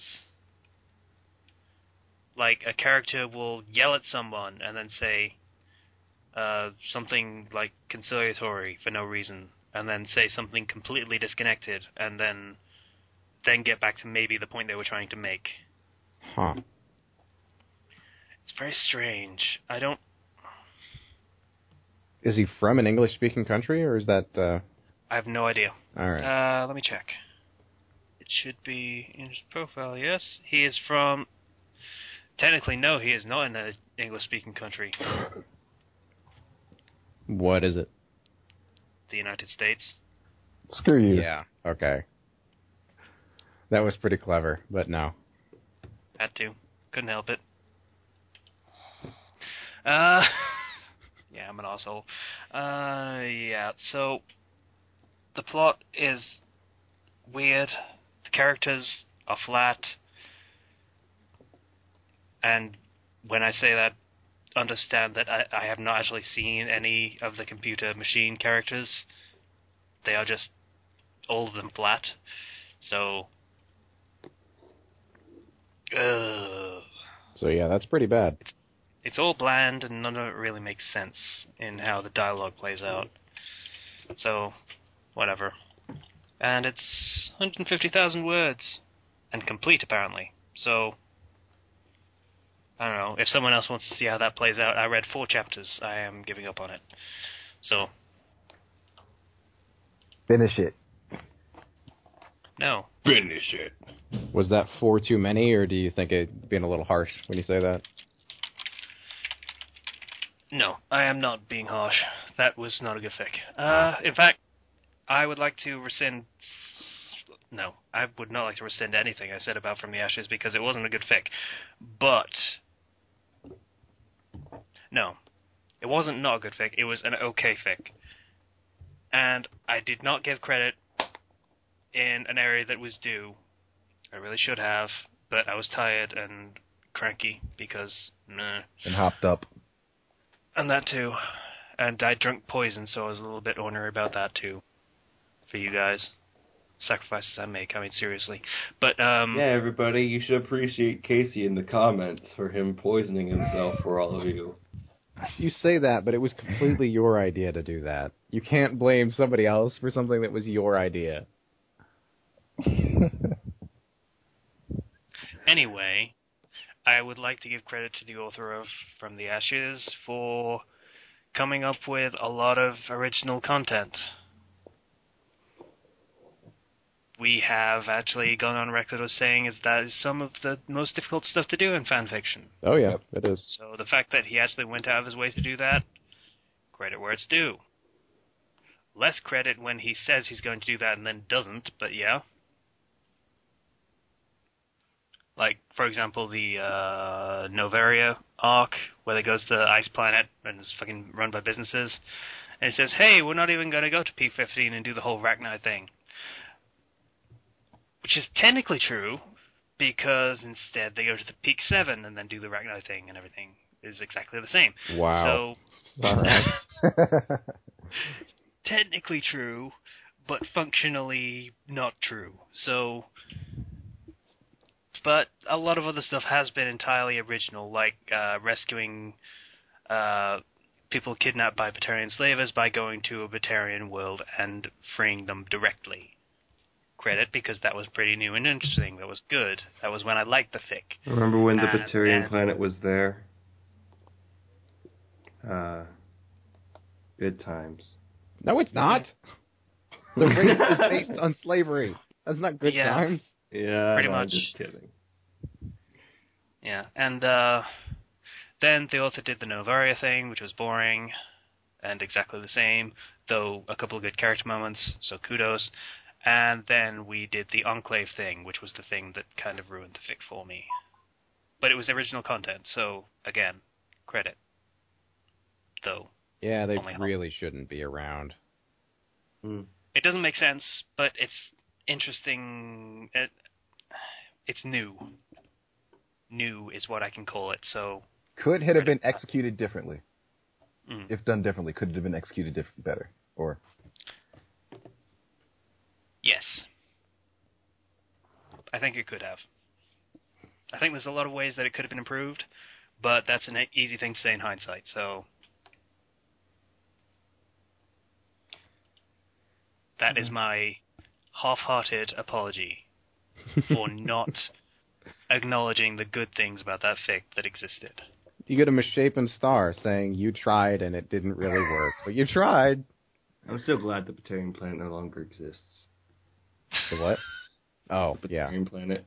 Like, a character will yell at someone and then say something like conciliatory for no reason, and then say something completely disconnected, and then get back to maybe the point they were trying to make. Huh. It's very strange. I don't... Is he from an English-speaking country, or is that... I have no idea. All right. Let me check. It should be in his profile, yes. He is from... Technically, no, he is not in an English-speaking country. What is it? The United States. Screw you. Yeah, okay. That was pretty clever, but no. Had to. Couldn't help it. Yeah, I'm an asshole. Yeah, so... The plot is weird. The characters are flat. And when I say that, understand that I have not actually seen any of the computer machine characters. They are just all of them flat. So... So yeah, that's pretty bad. It's all bland, and none of it really makes sense in how the dialogue plays out. So, whatever. And it's 150,000 words. And complete, apparently. So, I don't know. If someone else wants to see how that plays out, I read 4 chapters. I am giving up on it. So... Finish it. No. Finish it. Was that 4 too many, or do you think it being a little harsh when you say that? No, I am not being harsh. That was not a good fic. In fact, I would like to rescind... No, I would not like to rescind anything I said about From the Ashes because it wasn't a good fic. But... No, it wasn't not a good fic. It was an okay fic. And I did not give credit in an area that was due. I really should have, but I was tired and cranky because... Nah. And hopped up. And that too. And I drank poison, so I was a little bit ornery about that too. For you guys. Sacrifices I make, I mean, seriously. But, Yeah, everybody, you should appreciate Casey in the comments for him poisoning himself for all of you. You say that, but it was completely your idea to do that. You can't blame somebody else for something that was your idea. Anyway, I would like to give credit to the author of From the Ashes for coming up with a lot of original content. We have actually gone on record as saying that is some of the most difficult stuff to do in fan fiction. Oh, yeah, it is. So the fact that he actually went out of his way to do that, credit where it's due. Less credit when he says he's going to do that and then doesn't, but yeah. Like, for example, the Novaria arc, where they goes to the ice planet and it's fucking run by businesses. And it says, hey, we're not even going to go to P15 and do the whole Ragnar thing. Which is technically true, because instead they go to the Peak 7 and then do the Ragnar thing, and everything is exactly the same. Wow. So, all right. technically true, but functionally not true. So... But a lot of other stuff has been entirely original, like rescuing people kidnapped by Batarian slavers by going to a Batarian world and freeing them directly. Credit, because that was pretty new and interesting. That was good. That was when I liked the fic. Remember when the Batarian planet was there? Good times. No, it's not. The race is based on slavery. That's not good times. Yeah, pretty much. I'm just kidding. Yeah, and then the author did the Novaria thing, which was boring and exactly the same, though a couple of good character moments, so kudos. And then we did the Enclave thing, which was the thing that kind of ruined the fic for me. But it was original content, so, again, credit. Though. Yeah, they really shouldn't be around. It doesn't make sense, but it's interesting. It's new. New is what I can call it, so... Could it have been executed differently? If done differently, could it have been executed better? Or... Yes. I think it could have. I think there's a lot of ways that it could have been improved, but that's an easy thing to say in hindsight, so... That is my half-hearted apology for not acknowledging the good things about that fic that existed. You get a misshapen star saying you tried and it didn't really work, but you tried. I'm so glad the Batarian planet no longer exists. The what? Oh, the yeah. Batarian planet.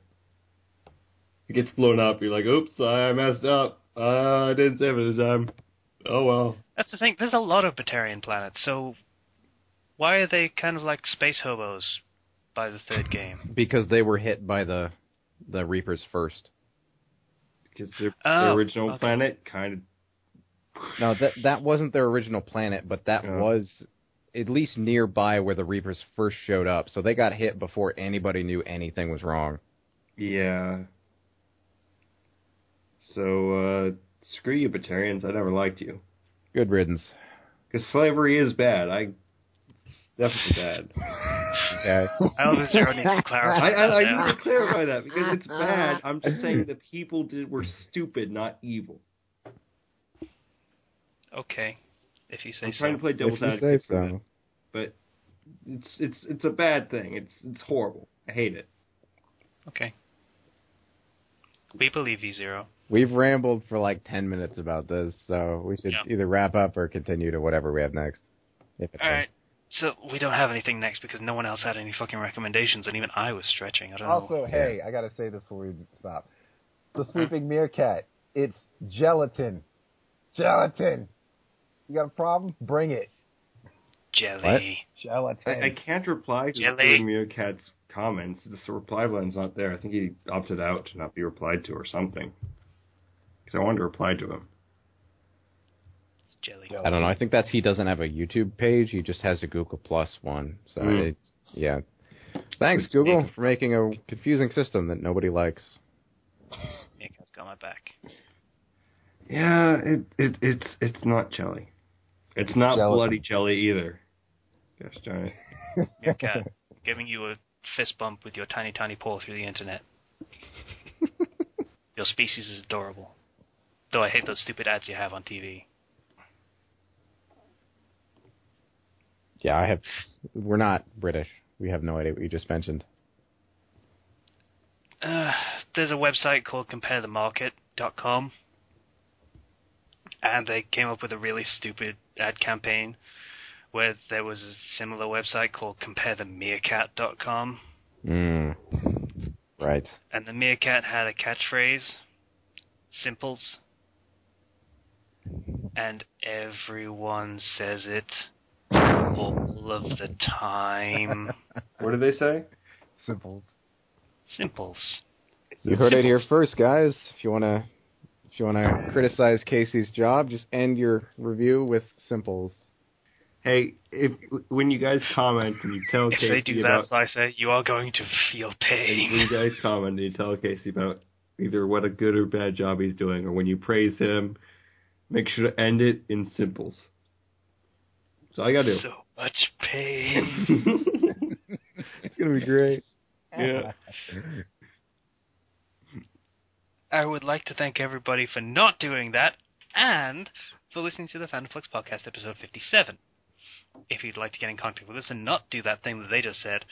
It gets blown up. You're like, oops, I messed up. I didn't save it this time. Oh well. That's the thing. There's a lot of Batarian planets, so why are they kind of like space hobos by the third game? Because they were hit by the Reapers first. Because their original planet kind of... No, that wasn't their original planet, but that was at least nearby where the Reapers first showed up. So they got hit before anybody knew anything was wrong. Yeah. So, screw you, Batarians. I never liked you. Good riddance. Because slavery is bad. It's definitely bad. Okay. I don't think Zero needs to clarify I need to clarify that, because it's bad. I'm just saying the people were stupid, not evil. Okay. If you say I'm so. trying to play devil's advocate for that. But it's a bad thing. It's horrible. I hate it. Okay. We believe you, Zero. We've rambled for like 10 minutes about this, so we should either wrap up or continue to whatever we have next. All right. So we don't have anything next because no one else had any fucking recommendations, and even I was stretching. I don't know. Also, hey, I gotta say this before we stop. The sleeping meerkat. It's gelatin. Gelatin. You got a problem? Bring it. Jelly. What? Gelatin. I can't reply to Jelly. the Meerkat's comments. The reply button's not there. I think he opted out to not be replied to or something. Because I wanted to reply to him. It's jelly. I don't know. I think he doesn't have a YouTube page. He just has a Google Plus one. So, yeah. Thanks, Google, for making a confusing system that nobody likes. Meerkat's got my back. Yeah, it's not jelly. It's not Gelatin. bloody jelly either. Gosh darn it. Meerkat, giving you a fist bump with your tiny, tiny paw through the internet. Your species is adorable. Though I hate those stupid ads you have on TV. Yeah, we're not British. We have no idea what you just mentioned. There's a website called comparethemarket.com, and they came up with a really stupid ad campaign where there was a similar website called comparethemeerkat.com. Right. And the meerkat had a catchphrase, simples, and everyone says it all of the time. What did they say? Simple. Simples. You heard it here first, guys. If you wanna criticize Casey's job, just end your review with simples. Hey, when you guys comment and you tell If Casey they do about... that, Slicer, you are going to feel pain. When you guys comment and you tell Casey about either what a good or bad job he's doing, or when you praise him, make sure to end it in simples. So I gotta do. So much pain. It's gonna be great. Yeah. I would like to thank everybody for not doing that, and for listening to the Fandom Flux Podcast, episode 57. If you'd like to get in contact with us and not do that thing that they just said,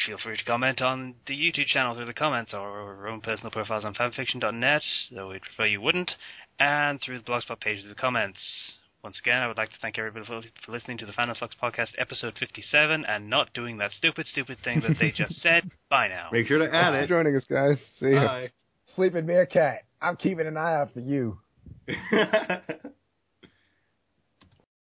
feel free to comment on the YouTube channel through the comments, or our own personal profiles on fanfiction.net, though we'd prefer you wouldn't, and through the Blogspot page through the comments. Once again, I would like to thank everybody for listening to the Fandom Flux Podcast, episode 57, and not doing that stupid thing that they just said. Bye now. Make sure to add Thanks it. for joining us, guys. See ya. Bye. Sleeping meerkat. I'm keeping an eye out for you.